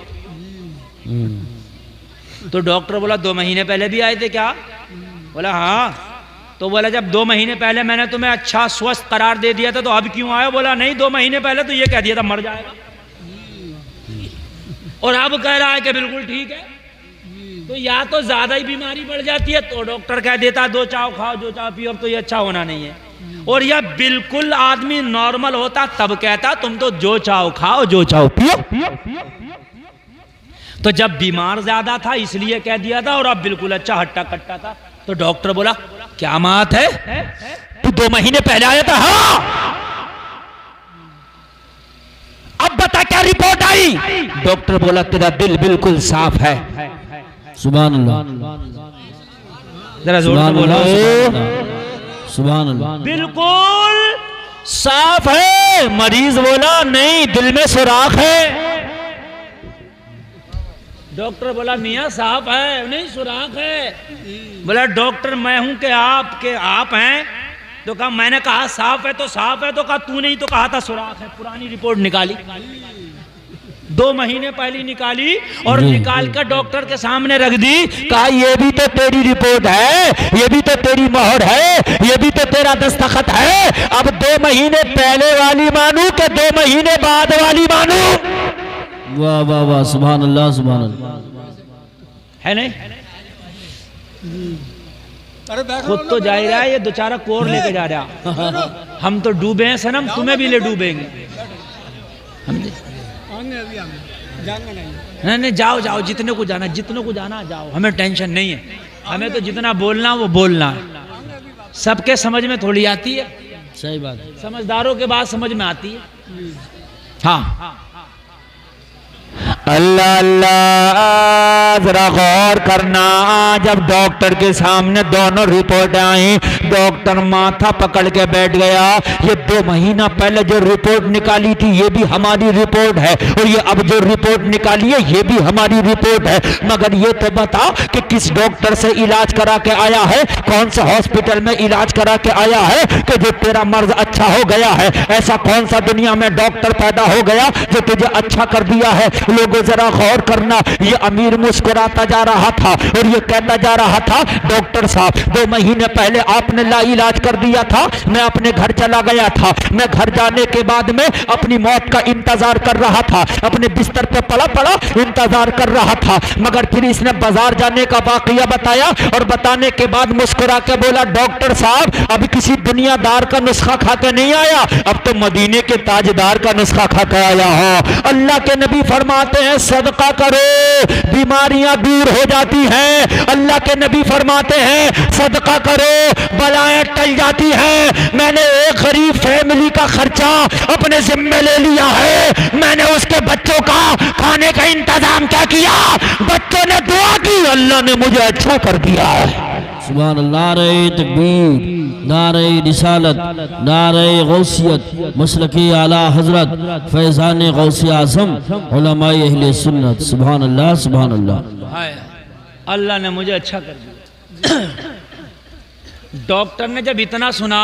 तो डॉक्टर बोला 2 महीने पहले भी आए थे क्या? बोला हाँ। तो बोला जब 2 महीने पहले मैंने तुम्हें अच्छा स्वस्थ करार दे दिया था तो अब क्यों आया? बोला नहीं, 2 महीने पहले तो ये कह दिया था मर जाएगा, और अब कह रहा है कि बिल्कुल ठीक है। तो या तो ज्यादा ही बीमारी बढ़ जाती है तो डॉक्टर कह देता दो चाव खाओ, जो चाव पियो, अब तो ये अच्छा होना नहीं है। और यह बिल्कुल आदमी नॉर्मल होता तब कहता तुम तो जो चाव खाओ, जो चाव पियो। तो जब बीमार ज्यादा था इसलिए कह दिया था, और अब बिल्कुल अच्छा हट्टा कट्टा था। तो डॉक्टर बोला क्या बात है, तू 2 महीने पहले आया था? हाँ। अब बता क्या रिपोर्ट आई? डॉक्टर बोला तेरा दिल बिल्कुल साफ है। सुभान अल्लाह, जरा जोर से बोलो सुभान अल्लाह। बिल्कुल साफ है। मरीज बोला नहीं, दिल में सुराख है। डॉक्टर बोला मियाँ साफ है नहीं सुराख है। बोला डॉक्टर मैं हूं कि आप हैं? तो कहा मैंने कहा साफ है तो साफ है, तो कहा तूने ही तो कहा था सुराख है। पुरानी रिपोर्ट निकाली, 2 महीने पहले निकाली और निकाल कर डॉक्टर के सामने रख दी। कहा ये भी तो तेरी रिपोर्ट है, ये भी तो तेरी मोहर है, ये भी तो तेरा दस्तखत है। अब 2 महीने पहले वाली मानू कि 2 महीने बाद वाली मानू? वाह वाह वाह, सुभान अल्लाह सुभान अल्लाह। है नहीं? खुद तो जा रहा है, ये बेचारा कोर लेके जा रहा। हम तो डूबे हैं सनम, तुम्हें भी ले डूबेंगे। नहीं जाओ जाओ, जितने को जाना जाओ, हमें टेंशन नहीं है। हमें तो जितना बोलना वो बोलना है। सबके समझ में थोड़ी आती है, सही बात है। समझदारों के बाद समझ में आती है। हाँ अल्लाह अल्लाह जरा गौर करना, जब डॉक्टर के सामने दोनों रिपोर्ट आई, डॉक्टर माथा पकड़ के बैठ गया। ये 2 महीना पहले जो रिपोर्ट निकाली थी ये भी हमारी रिपोर्ट है, और ये अब जो रिपोर्ट निकाली है ये भी हमारी रिपोर्ट है, मगर ये तो बता कि किस डॉक्टर से इलाज करा के आया है, कौन से हॉस्पिटल में इलाज करा के आया है कि जो तेरा मर्ज अच्छा हो गया है? ऐसा कौन सा दुनिया में डॉक्टर पैदा हो गया जो तुझे अच्छा कर दिया है? लोगों जरा गौर करना। ये अमीर मुस्कुराता जा रहा था और ये कहता जा रहा था, डॉक्टर साहब 2 महीने पहले आपने लाइलाज कर दिया था, मैं अपने घर चला गया था। मैं घर जाने के बाद में अपनी मौत का इंतजार कर रहा था, अपने बिस्तर पे पड़ा पड़ा इंतजार कर रहा था, मगर फिर इसने बाजार जाने का वाकया बताया और बताने के बाद मुस्कुरा के बोला, डॉक्टर साहब अभी किसी दुनियादार का नुस्खा खा के नहीं आया, अब तो मदीने के ताजदार का नुस्खा खा के आया हो। अल्लाह के नबी फरमाते हैं, सदका करो बीमारियां दूर हो जाती हैं। अल्लाह के नबी फरमाते हैं, सदका करो बलाएं टल जाती हैं। मैंने एक गरीब फैमिली का खर्चा अपने जिम्मे ले लिया है, मैंने उसके बच्चों का खाने का इंतजाम क्या किया, बच्चों ने दुआ की, अल्लाह ने मुझे अच्छा कर दिया है। सुभान अल्लाह। नारे तकबीर, नारे रिसालत, नारे गौसियत, मसलकी आला हजरत फैजान गौसी आज़म उलमाए अहले सुन्नत। सुभान अल्लाह, सुभान अल्लाह। हाय अल्लाह ने मुझे अच्छा कर दिया। डॉक्टर ने जब इतना सुना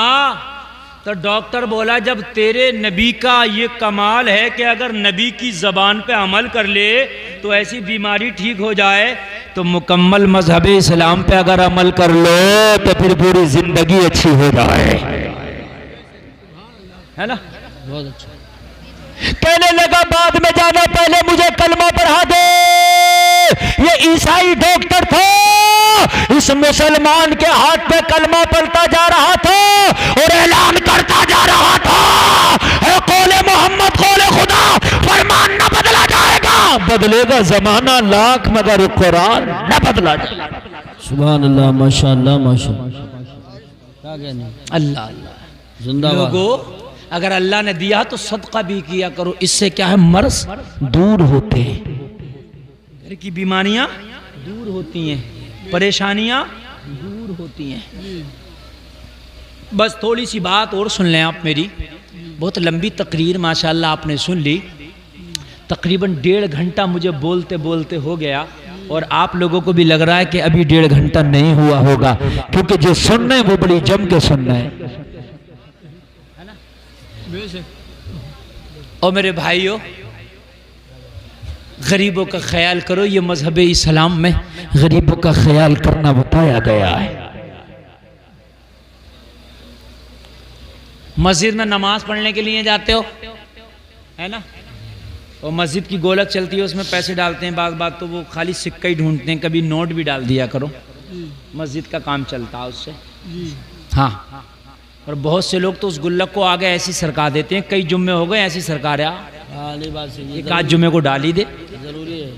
तो डॉक्टर बोला, जब तेरे नबी का ये कमाल है कि अगर नबी की ज़बान पे अमल कर ले तो ऐसी बीमारी ठीक हो जाए, तो मुकम्मल मजहब इस्लाम पे अगर अमल कर लो तो फिर पूरी जिंदगी अच्छी हो जाए, है ना? बहुत अच्छा। कहने लगा, बाद में जाना, पहले मुझे कलमा पढ़ा दे। ये ईसाई डॉक्टर था, इस मुसलमान के हाथ पे कलमा पढ़ता जा रहा था और ऐलान करता जा रहा था, है कौले मोहम्मद कौले खुदा, फरमान न बदला जाएगा, बदलेगा जमाना लाख मगर कुरान न बदला जाएगा। सुभान अल्लाह, माशाअल्लाह, माशाअल्लाह। क्या कहने, अल्लाह अल्लाह। जिंदाबाद। लोगों, अगर अल्लाह ने दिया तो सदका भी किया करो, इससे क्या है, मर्ज दूर होते हैं, घर की बीमारियां दूर होती हैं, परेशानियां दूर होती हैं। बस थोड़ी सी बात और सुन लें आप मेरी, बहुत लंबी तकरीर माशाअल्लाह आपने सुन ली, तकरीबन 1.5 घंटा मुझे बोलते बोलते हो गया, और आप लोगों को भी लग रहा है कि अभी 1.5 घंटा नहीं हुआ होगा, क्योंकि जो सुनना है वो बड़ी जम के सुनना है। और मेरे भाइयों, गरीबों का ख्याल करो, ये मजहब इस्लाम में गरीबों का ख्याल करना बताया गया है। मस्जिद में नमाज पढ़ने के लिए जाते हो, है ना, और मस्जिद की गोलक चलती है, उसमें पैसे डालते हैं, बात तो वो खाली सिक्का ही ढूंढते हैं, कभी नोट भी डाल दिया करो, मस्जिद का काम चलता है उससे। हाँ, और बहुत से लोग तो उस गुल्लक को आगे ऐसी सरका देते हैं, कई जुम्मे हो गए ऐसी सरका रहा, एक आध जुम्मे को डाल ही दे, जरूरी है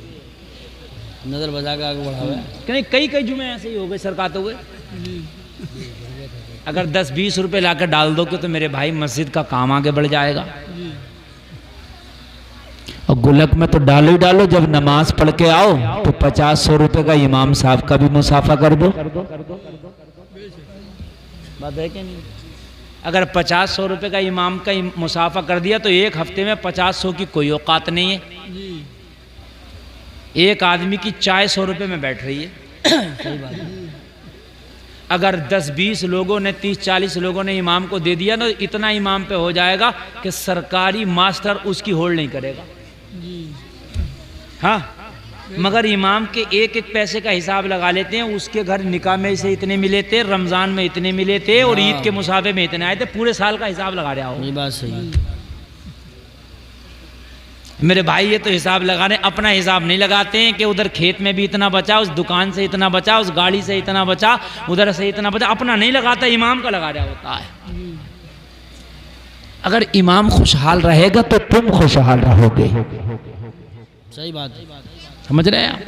नजर बजा के आगे बढ़ावे। कई जुम्मे ऐसे ही हो गए सरकाते हुए। अगर 10-20 रुपए लाकर डाल दोगे तो मेरे भाई मस्जिद का काम आगे बढ़ जाएगा। और गुल्लक में तो डालो ही डालो, जब नमाज पढ़ के आओ तो 50-100 रुपए का इमाम साहब का भी मुसाफा कर दो। बात है कि नहीं? अगर 50-100 रुपए का इमाम का मुसाफा कर दिया तो एक हफ्ते में 50-100 की कोई औकात नहीं है। एक आदमी की चाय 100 रुपए में बैठ रही है। सही बात है। अगर 10-20 लोगों ने 30-40 लोगों ने इमाम को दे दिया ना, तो इतना इमाम पे हो जाएगा कि सरकारी मास्टर उसकी होल्ड नहीं करेगा। हाँ, मगर इमाम के एक एक पैसे का हिसाब लगा लेते हैं, उसके घर निकाह में से इतने मिले थे, रमज़ान में इतने मिले थे और ईद के मुसाफे में इतने आए थे, पूरे साल का हिसाब लगा रहा हो। ये बात सही है मेरे भाई, ये तो हिसाब लगाने, अपना हिसाब नहीं लगाते हैं कि उधर खेत में भी इतना बचा, उस दुकान से इतना बचा, उस गाड़ी से इतना बचा, उधर से इतना बचा, अपना नहीं लगाता, इमाम का लगा रहा होता है। अगर इमाम खुशहाल रहेगा तो तुम खुशहाल रहोगे। सही बात है, समझ रहे हैं आप?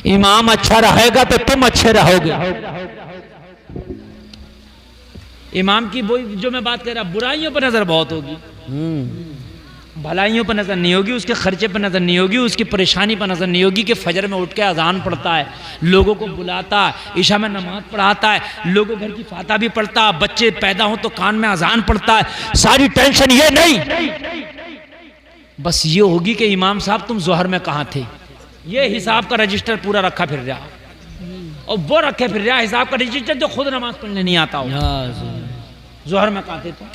इमाम अच्छा रहेगा तो तुम अच्छे रहोगे। इमाम की वो जो मैं बात कर रहा, बुराइयों पर नजर बहुत होगी। भलाइयों पर नज़र नहीं होगी, उसके खर्चे पर नज़र नहीं होगी, उसकी परेशानी पर नज़र नहीं होगी कि फजर में उठ के अजान पढ़ता है, लोगों को बुलाता है, इशा में नमाज पढ़ाता है, लोगों घर की फाता भी पढ़ता है, बच्चे पैदा हो तो कान में अजान पढ़ता है। सारी टेंशन ये नहीं, बस ये होगी कि इमाम साहब तुम जोहर में कहाँ थे। ये हिसाब का रजिस्टर पूरा रखा फिर रहा, और वो रखे फिर रहा हिसाब का रजिस्टर जो खुद नमाज पढ़ने नहीं आता हो। जोहर में कहाँ थे तुम?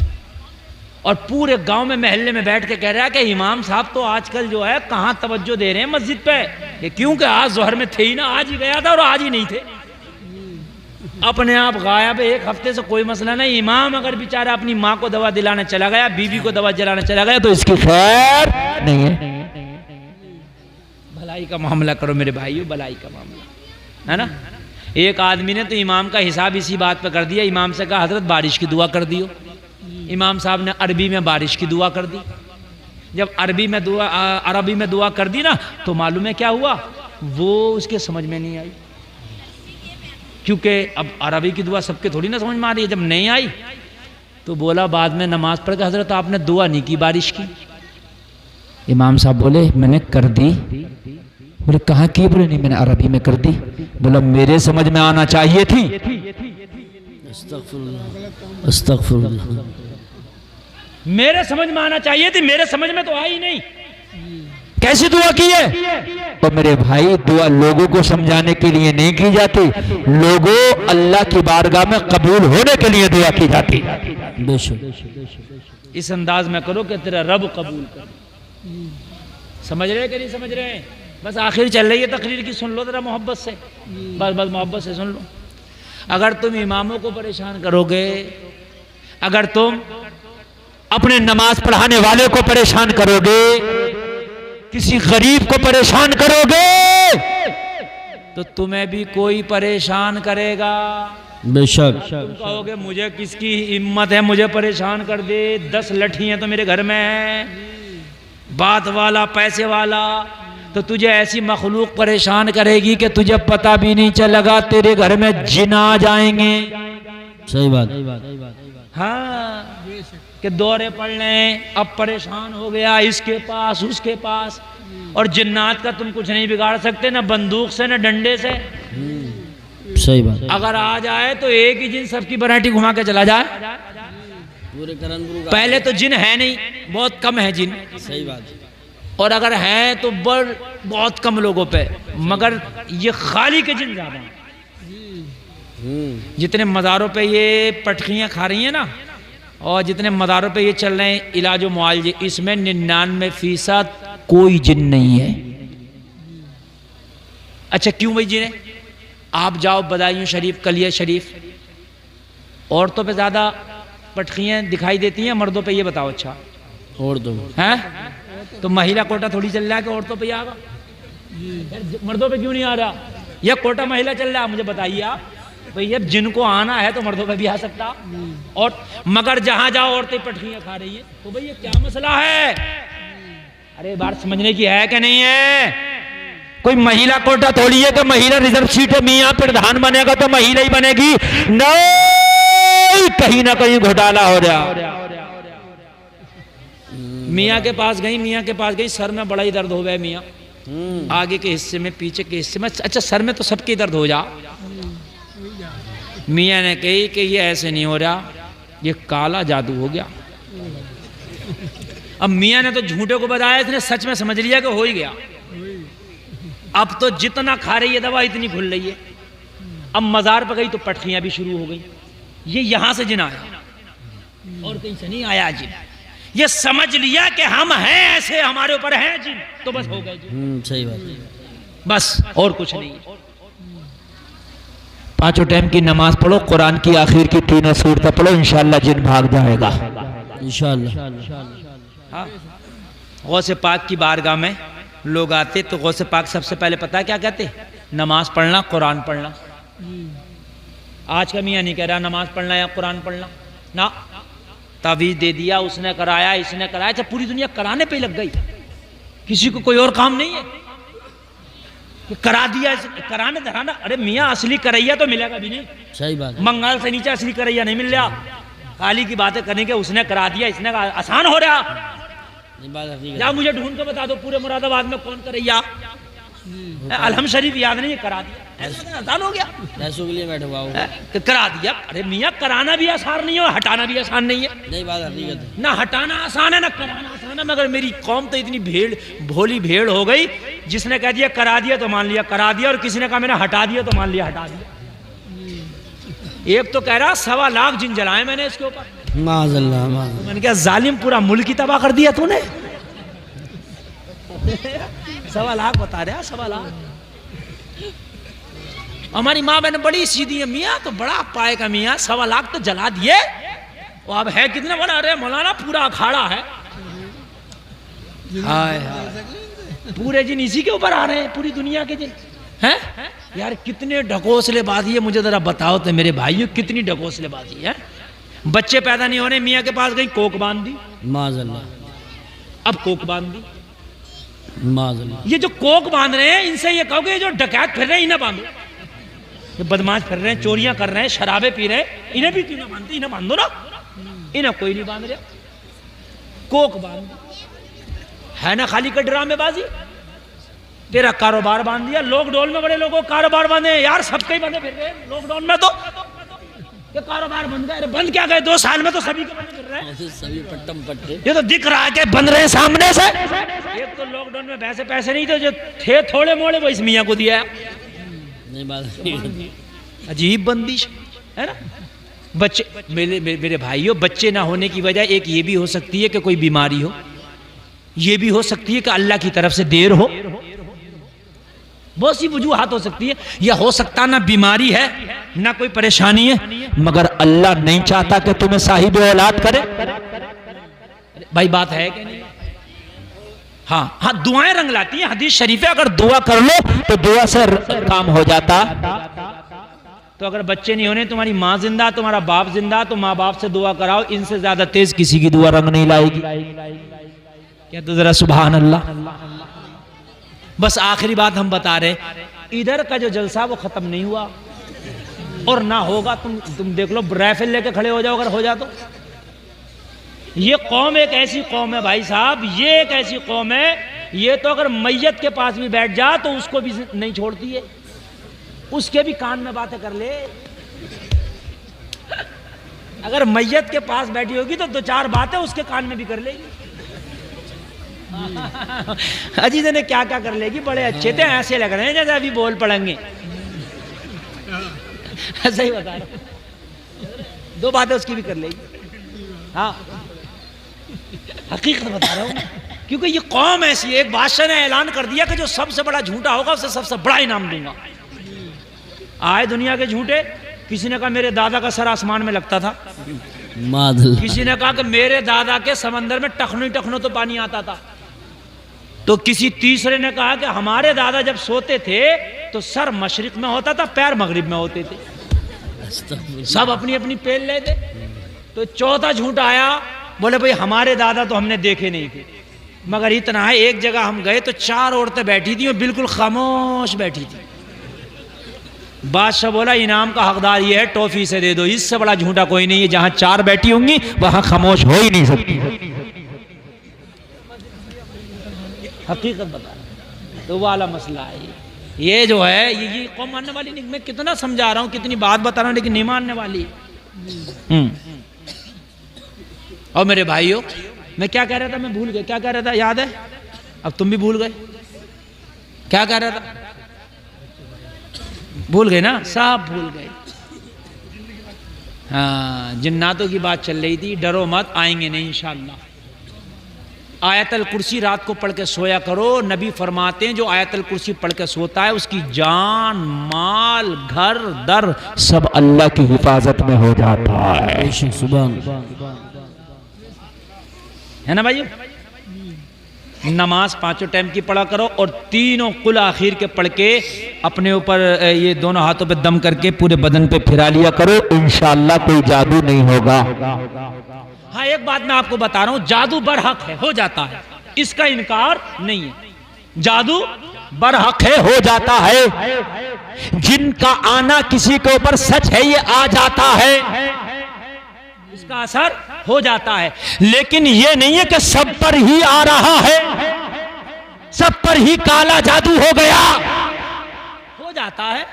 और पूरे गांव में महल्ले में बैठ के कह रहा है कि इमाम साहब तो आजकल जो है कहाँ तवज्जो दे रहे हैं मस्जिद पे, ये क्योंकि आज जोहर में थे ही ना, आज ही गया था और आज ही नहीं थे, अपने आप गायब। एक हफ्ते से कोई मसला नहीं। इमाम अगर बेचारा अपनी माँ को दवा दिलाने चला गया, बीवी को दवा दिलाने चला गया, तो इसकी खैर नहीं है। भलाई का मामला करो मेरे भाइयों, भलाई का मामला है ना। एक आदमी ने तो इमाम का हिसाब इसी बात पे कर दिया। इमाम से कहा हजरत बारिश की दुआ कर दियो। इमाम साहब ने अरबी में बारिश की दुआ कर दी। जब अरबी में दुआ कर दी ना, तो मालूम है क्या हुआ, वो उसके समझ में नहीं आई, क्योंकि अब अरबी की दुआ सबके थोड़ी ना समझ में आ रही है। जब नहीं आई तो बोला बाद में नमाज पढ़ के, हजरत आपने दुआ नहीं की बारिश की। इमाम साहब बोले मैंने कर दी। बोले कहाँ की? बोले नहीं मैंने अरबी में कर दी। बोला मेरे समझ में आना चाहिए थी। अस्तगफिरुल्लाह, अस्तगफिरुल्लाह। मेरे समझ में आना चाहिए थी, मेरे समझ में तो आई नहीं। कैसी दुआ की है? तो मेरे भाई दुआ लोगों को समझाने के लिए नहीं की जाती, लोगों अल्लाह की बारगाह में कबूल होने के लिए दुआ की जाती। बेशक इस अंदाज में करो कि तेरा रब कबूल कर। समझ रहे कि नहीं समझ रहे हैं? बस आखिर चल रही है तकरीर की, सुन लो जरा मोहब्बत से, बस बस मोहब्बत से सुन लो। अगर तुम इमामों को परेशान करोगे, अगर तुम अपने नमाज पढ़ाने वाले को परेशान करोगे, किसी गरीब को परेशान करोगे, तो तुम्हें भी कोई परेशान करेगा। बेशक। तुम कहोगे मुझे किसकी हिम्मत है मुझे परेशान कर दे, 10 लठियां तो मेरे घर में है, बात वाला पैसे वाला, तो तुझे ऐसी मखलूक परेशान करेगी कि तुझे पता भी नहीं चलेगा, तेरे घर में जिन आ जाएंगे। सही बात। हाँ, कि दौरे पड़ लें, अब परेशान हो गया, इसके पास उसके पास। और जिन्नात का तुम कुछ नहीं बिगाड़ सकते, ना बंदूक से ना डंडे से। सही बात। अगर आ जाए तो एक ही जिन सबकी वैरायटी घुमा के चला जाए। पूरे पहले तो जिन है नहीं, बहुत कम है जिन। सही बात। और अगर है तो बहुत कम लोगों पे, मगर ये खाली के जिन ज्यादा हैं। जितने मज़ारों पे ये पटखियाँ खा रही हैं ना, और जितने मज़ारों पे ये चल रहे हैं इलाज मुआलजे, इसमें 99% कोई जिन नहीं है। अच्छा क्यों भाई जिन है? आप जाओ बदायूं शरीफ, कलिया शरीफ, औरतों पे ज़्यादा पटखियाँ दिखाई देती हैं, मर्दों पे ये बताओ। अच्छा और दो हैं, तो महिला कोटा थोड़ी चल रहा है कि औरतों पे आगा, मर्दों पे क्यों नहीं आ रहा? यह कोटा महिला चल रहा है, मुझे बताइए आप भैया। जिनको आना है तो मर्दों पे भी आ सकता, और मगर जहां जाओ औरतें पटखियां खा रही हैं, तो भैया क्या मसला है? अरे बात समझने की है कि नहीं है? कोई महिला कोटा थोड़ी है कि महिला रिजर्व सीट है, मियां प्रधान बनेगा तो महिला ही बनेगी। नहीं, कहीं ना कहीं घोटाला हो रहा। मियाँ के पास गई, सर में बड़ा ही दर्द हो गया मियाँ, आगे के हिस्से में, पीछे के हिस्से में। अच्छा सर में तो सबके दर्द हो जा। मियाँ ने कही कि ये ऐसे नहीं हो रहा, ये काला जादू हो गया। अब मियाँ ने तो झूठे को बताया, इसने सच में समझ लिया कि हो ही गया। अब तो जितना खा रही है दवा इतनी घुल रही है। अब मज़ार पर गई तो पटखियाँ भी शुरू हो गई। ये यहाँ से जिन आया और कहीं से नहीं आया जिन। ये समझ लिया कि हम हैं ऐसे, हमारे ऊपर हैं जिन, तो बस हो गए जिन। सही बात। बस और कुछ नहीं। 5 टाइम की नमाज पढ़ो, कुरान की आखिर की 3 सूरतें पढ़ो, इंशाअल्लाह जिन भाग जाएगा इंशाअल्लाह। हाँ, गौसे पाक की बारगाह में लोग आते तो गौसे पाक सबसे पहले पता है क्या कहते? नमाज पढ़ना, कुरान पढ़ना। आज का मियाँ नहीं कह रहा नमाज पढ़ना या कुरान पढ़ना ना, तावीज़ दे दिया, उसने कराया, इसने कराया। अच्छा पूरी दुनिया कराने पे लग गई, किसी को कोई और काम नहीं है कि करा दिया, कराने धराना। अरे मियाँ असली करैया तो मिलेगा भी नहीं। सही बात। मंगाल से नीचे असली करैया नहीं मिल रहा। खाली की बातें करने के, उसने करा दिया, इसने आसान हो रहा। जा मुझे ढूंढ के बता दो पूरे मुरादाबाद में कौन करैया। अलहम शरीफ याद नहीं, करा दिया, आसान हो गया, पैसों के लिए बैठे हुआ हूँ। तो करा दिया। अरे मियाँ, कराना भी आसान नहीं है और हटाना भी आसान नहीं है। नहीं, बात हकीकत है। ना हटाना आसान है ना कराना आसान है। मगर मेरी कौम तो इतनी भोली भेड़ हो गई, जिसने कह दिया करा दिया तो मान लिया करा दिया, और किसी ने कहा मैंने हटा दिया तो मान लिया हटा दिया। एक तो कह रहा 1.25 लाख जिन जलाए मैंने इसके ऊपर। माज़अल्लाह, मैंने कहा जालिम, पूरा मुल्क ही तबाह कर दिया तूने। 1.25 लाख बता रहा, 1.25 लाख। हमारी माँ बहन बड़ी सीधी है, मियाँ तो बड़ा पाए का मियाँ, 1.25 लाख तो जला दिए। वो अब है कितने बड़ा? अरे मौलाना पूरा अखाड़ा है। हाय हाय, पूरे जिन इसी के ऊपर आ रहे हैं, पूरी दुनिया के जिन हैं। यार कितने ढकोसलेबाजी है, मुझे जरा बताओ तो मेरे भाइयों, कितनी ढकोसलेबाजी है। बच्चे पैदा नहीं होने, मियाँ के पास गई, कोक बांध दी। माज़अल्लाह, अब कोक बांध दी। माज़अल्लाह। ये जो कोक बांध रहे हैं, इनसे ये कहोगे जो डकैत फिर रहे हैं इन्हें बांधो, ये बदमाश फिर रहे हैं, चोरियां कर रहे हैं, शराबे पी रहे हैं, इन्हें भी क्यों ना बांधते? इन्हें बांधो ना। इन्हें कोई नहीं बांध रहा, कोक बांध है ना, खाली का ड्रामेबाजी। तेरा कारोबार बांध दिया। लॉकडाउन में बड़े लोगों कारोबार बांधे यार, सबके ही बंदे फिर रहे हैं लॉकडाउन में। तो ये कारोबार बंद गए। बंद क्या गए? 2 साल में तो सभी के बंद फिर रहे हैं, सभी पट्टम पट्टे। ये तो दिख रहा है कि बंद रहे सामने से। एक तो लॉकडाउन में वैसे पैसे नहीं थे, जो थे थोड़े मोड़े वो इस मियाँ को दिया है। नहीं, बात अजीब बंदिश है ना। बच्चे, मेरे भाइयों, बच्चे ना होने की वजह एक ये भी हो सकती है कि कोई बीमारी हो, ये भी हो सकती है कि अल्लाह की तरफ से देर हो, बहुत सी वजूहात हो सकती है। या हो सकता ना बीमारी है ना कोई परेशानी है, मगर अल्लाह नहीं चाहता कि तुम्हें साहिब औलाद करे। भाई बात है कि नहीं? हाँ हाँ, दुआएं रंग लाती हैं। हदीस शरीफ है, अगर दुआ कर लो तो दुआ से काम हो जाता। तो अगर बच्चे नहीं होने, तुम्हारी माँ जिंदा, तुम्हारा बाप जिंदा, तो माँ बाप से दुआ कराओ, इनसे ज्यादा तेज किसी की दुआ रंग नहीं लाएगी। क्या तो जरा सुभान अल्लाह। बस आखिरी बात हम बता रहे, इधर का जो जलसा वो खत्म नहीं हुआ और ना होगा। तुम देख लो, राइफल लेके खड़े हो जाओ अगर हो जा तो। ये कौम एक ऐसी कौम है भाई साहब, ये एक ऐसी कौम है, ये तो अगर मैयत के पास भी बैठ जा तो उसको भी नहीं छोड़ती है, उसके भी कान में बातें कर ले। अगर मैयत के पास बैठी होगी तो 2-4 बातें उसके कान में भी कर लेगी। अजीज ने क्या क्या कर लेगी। बड़े अच्छे थे, ऐसे लग रहे हैं जैसे अभी बोल पड़ेंगे। सही बता रहा हूं, 2 बातें उसकी भी कर लेगी। हाँ, हकीकत बता रहा हूँ, क्योंकि ये कौम ऐसी है। एक बादशाह ने ऐलान कर दिया कि जो सबसे बड़ा झूठा होगा उसे सबसे बड़ा इनाम दूंगा। आए दुनिया के झूठे। किसी ने कहा मेरे दादा का सर आसमान में लगता था, किसी ने कहा कि मेरे दादा के समंदर में टखनो टखनो तो पानी आता था, तो किसी तीसरे ने कहा कि हमारे दादा जब सोते थे तो सर मशरिक में होता था, पैर मगरिब में होते थे। सब अपनी अपनी पेल लेते। तो चौथा झूठ आया, बोले भाई हमारे दादा तो हमने देखे नहीं थे, मगर इतना है, एक जगह हम गए तो 4 औरतें बैठी थी और बिल्कुल खामोश बैठी थी। बादशाह बोला इनाम का हकदार ये है, टॉफी से दे दो। इससे बड़ा झूठा कोई नहीं है, जहां 4 बैठी होंगी वहां खामोश हो ही नहीं सकती। हकीकत बता, तो वो वाला मसला है। ये जो है ये कौम मानने वाली नहीं। मैं कितना समझा रहा हूँ, कितनी बात बता रहा हूँ, लेकिन नहीं मानने वाली। और मेरे भाइयों, मैं क्या कह रहा था, मैं भूल गया क्या कह रहा था, याद है? अब तुम भी भूल गए क्या कह रहा था? भूल गए ना, सब भूल गए। हाँ, जिन्नातों की बात चल रही थी। डरो मत, आएंगे नहीं इंशाअल्लाह। आयतल कुर्सी रात को पढ़ के सोया करो। नबी फरमाते हैं जो आयतल कुर्सी पढ़ के सोता है उसकी जान, माल, घर दर सब अल्लाह की हिफाजत में हो जाता है। है ना भाई? नमाज 5 टाइम की पढ़ा करो और 3 कुल आखिर के पढ़ के अपने ऊपर ये दोनों हाथों पे दम करके पूरे बदन पे फिरा लिया करो, इंशाअल्लाह कोई जादू नहीं होगा। हाँ, एक बात मैं आपको बता रहा हूं, जादू बरहक है, हो जाता है, इसका इनकार नहीं है। जादू बरहक है, हो जाता है। जिनका आना किसी के ऊपर सच है, ये आ जाता है। उसका असर हो जाता है। लेकिन ये नहीं है कि सब पर ही आ रहा है, सब पर ही काला जादू हो गया। हो जाता है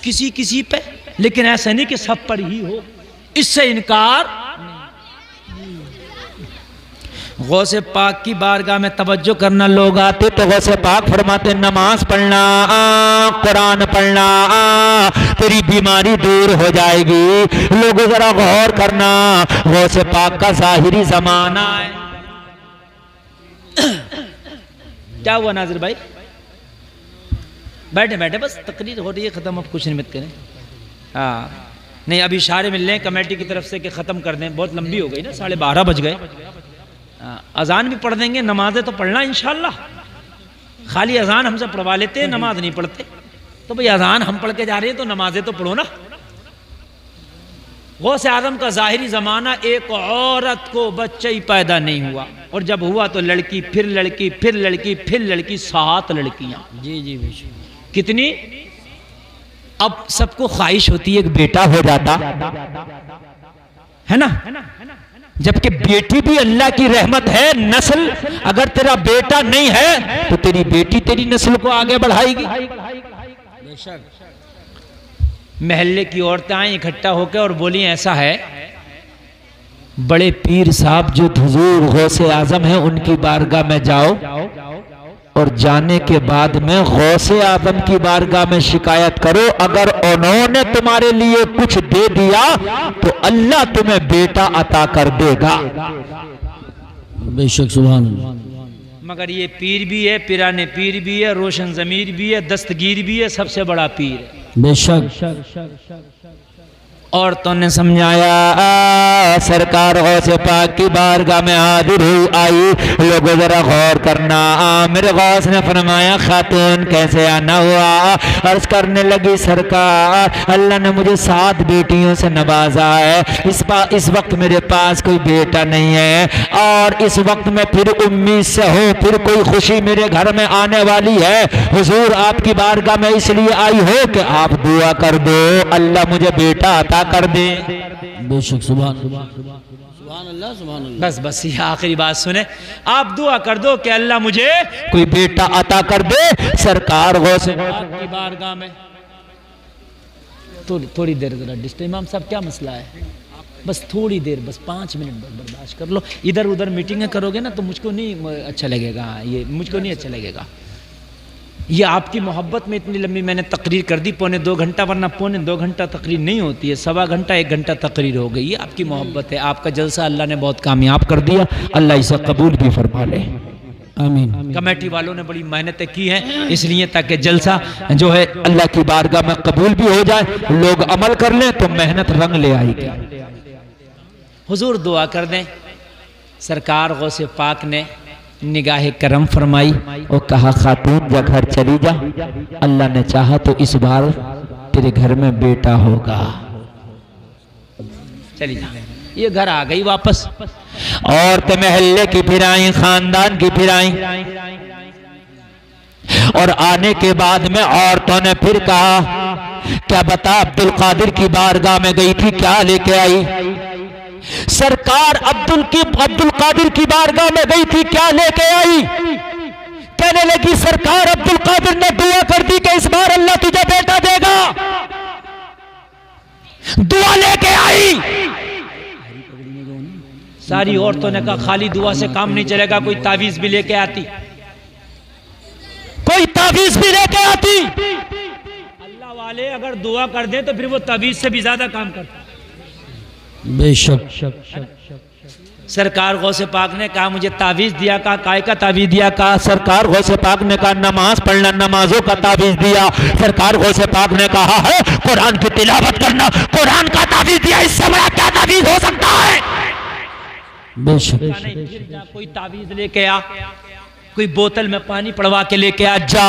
किसी किसी पे, लेकिन ऐसा नहीं कि सब पर ही हो, इससे इनकार। गौसे पाक की बारगाह में तवज्जो करना, लोग आते तो गौसे पाक फरमाते नमाज पढ़ना, कुरान पढ़ना, तेरी बीमारी दूर हो जाएगी। लोग जरा गौर करना, गौसे पाक का ज़ाहिरी जमाना है। क्या हुआ नाजिर भाई? बैठे बैठे, बस तकरीर हो रही है, ख़त्म, अब कुछ नहीं मत करें। हाँ नहीं, अभी इशारे मिल रहे हैं कमेटी की तरफ से कि ख़त्म कर दें, बहुत लंबी हो गई ना, 12:30 बज गए। अजान भी पढ़ देंगे, नमाजें तो पढ़ना इंशाल्लाह। खाली अजान हमसे पढ़वा लेते हैं, नमाज नहीं पढ़ते। तो भाई अजान हम पढ़ के जा रहे हैं तो नमाजें तो पढ़ो ना। गौसे आजम का ज़ाहिरी ज़माना, एक औरत को बच्चा ही पैदा नहीं हुआ, और जब हुआ तो लड़की, फिर लड़की, फिर लड़की, फिर लड़की, 7 लड़कियां। जी जी कितनी? अब सबको ख्वाहिश होती है एक बेटा हो जाता है ना, जबकि बेटी भी अल्लाह की रहमत है। नस्ल, अगर तेरा बेटा नहीं है तो तेरी बेटी तेरी नस्ल को आगे बढ़ाएगी। महल्ले की औरतें आई इकट्ठा होकर और बोली ऐसा है, बड़े पीर साहब जो हुजूर गौसे आजम है उनकी बारगाह में जाओ, और जाने के बाद में गौसे आजम की बारगाह में शिकायत करो, अगर उन्होंने तुम्हारे लिए कुछ दे दिया तो अल्लाह तुम्हें बेटा अता कर देगा। बेशक, सुभान अल्लाह। मगर ये पीर भी है, पिराने पीर भी है, रोशन ज़मीर भी है, दस्तगीर भी है, सबसे बड़ा पीर है। बेशक। औरतों ने समझाया, सरकार गौसे पाक की बारगाह में हाजिर हुई आई, लोगों जरा गौर करना। मेरे गौस ने फरमाया खातून कैसे आना हुआ? अर्ज करने लगी, सरकार अल्लाह ने मुझे 7 बेटियों से नवाजा है, इस वक्त मेरे पास कोई बेटा नहीं है, और इस वक्त मैं फिर उम्मीद से हूँ, फिर कोई खुशी मेरे घर में आने वाली है। हुजूर आपकी बारगाह में इसलिए आई हो कि आप दुआ कर दो, अल्लाह मुझे बेटा अता कर दे। बेशक, सुभान अल्लाह, सुभान अल्लाह। बस बस ये आखिरी बात सुने, आप दुआ कर दो कि अल्लाह मुझे कोई बेटा अता कर दे। सरकार गौसे पाक की बारगाह में थोड़ी देर जरा डिस्टर्ब, इमाम साहब क्या मसला है? बस थोड़ी देर, बस 5 मिनट बर्दाश्त कर लो। इधर उधर मीटिंगें करोगे ना तो मुझको नहीं अच्छा लगेगा, ये मुझको नहीं अच्छा लगेगा। ये आपकी मोहब्बत में इतनी लंबी मैंने तकरीर कर दी, 1.25 घंटा, वरना 1.25 घंटा तकरीर नहीं होती है, 1.25 घंटा 1 घंटा तकरीर हो गई। ये आपकी मोहब्बत है, आपका जलसा अल्लाह ने बहुत कामयाब कर दिया, अल्लाह इसे कबूल भी फरमा ले। आमीन। कमेटी वालों ने बड़ी मेहनतें की हैं इसलिए ताकि जलसा जो है अल्लाह की बारगाह में कबूल भी हो जाए, लोग अमल कर लें तो मेहनत रंग ले आएगी। हुजूर दुआ कर दें। सरकार गौसे पाक ने निगाह करम फरमाई और कहा खातून जा घर चली जा, अल्लाह ने चाहा तो इस बार तेरे घर में बेटा होगा, चली जा। ये घर आ गई वापस, औरतें महल्ले की फिर आई, खानदान की फिर आई, और आने के बाद में औरतों ने फिर कहा क्या बता अब्दुल कादिर की बारगाह में गई थी, क्या लेके आई? सरकार अब्दुल कादिर की बारगाह में गई थी, क्या लेके आई? कहने लगी सरकार अब्दुल कादिर ने दुआ कर दी कि इस बार अल्लाह तुझे बेटा देगा, दुआ लेके आई। सारी औरतों ने कहा खाली दुआ से काम नहीं चलेगा, कोई तावीज भी लेके आती, कोई तावीज भी लेके आती। अल्लाह वाले अगर दुआ कर दें तो फिर वो तावीज से भी ज्यादा काम करता। बेशक। सरकार गौसे पाक ने कहा मुझे तावीज दिया, कहा काय का तावीज दिया? कहा सरकार गौसे पाक ने कहा नमाज पढ़ना, नमाजों का तावीज दिया। सरकार गौसे पाक ने कहा है कुरान की तिलावत करना, कुरान का तावीज दिया, इससे बड़ा क्या तावीज हो सकता है? बेशक। कोई तावीज लेके आ, कोई बोतल में पानी पड़वा के लेके आ जा।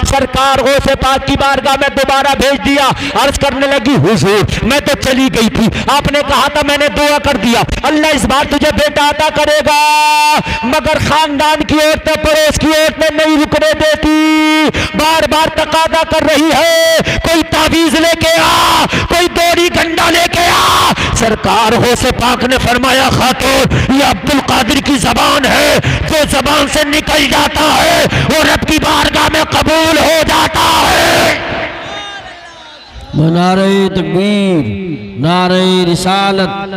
सरकार गौसे पाक की बारगाह में दोबारा भेज दिया। अर्ज करने लगी हुजूर मैं तो चली गई थी, आपने कहा था, मैंने दुआ कर दिया, अल्लाह इस बार तुझे बेटा अता करेगा, मगर खानदान की औरतें, पड़ोस की औरतें नहीं रुकने देती, बार बार तकादा कर रही है कोई तावीज लेके आ, कोई दोरी गंडा लेके आ। सरकार होसे पाक ने फरमाया खातून ये अब्दुल कादिर की जबान है, जो जबान से निकल जाता है वो रब की बारगाह में कबूल हो जाता है। नारे तकबीर, नारे रिसालत।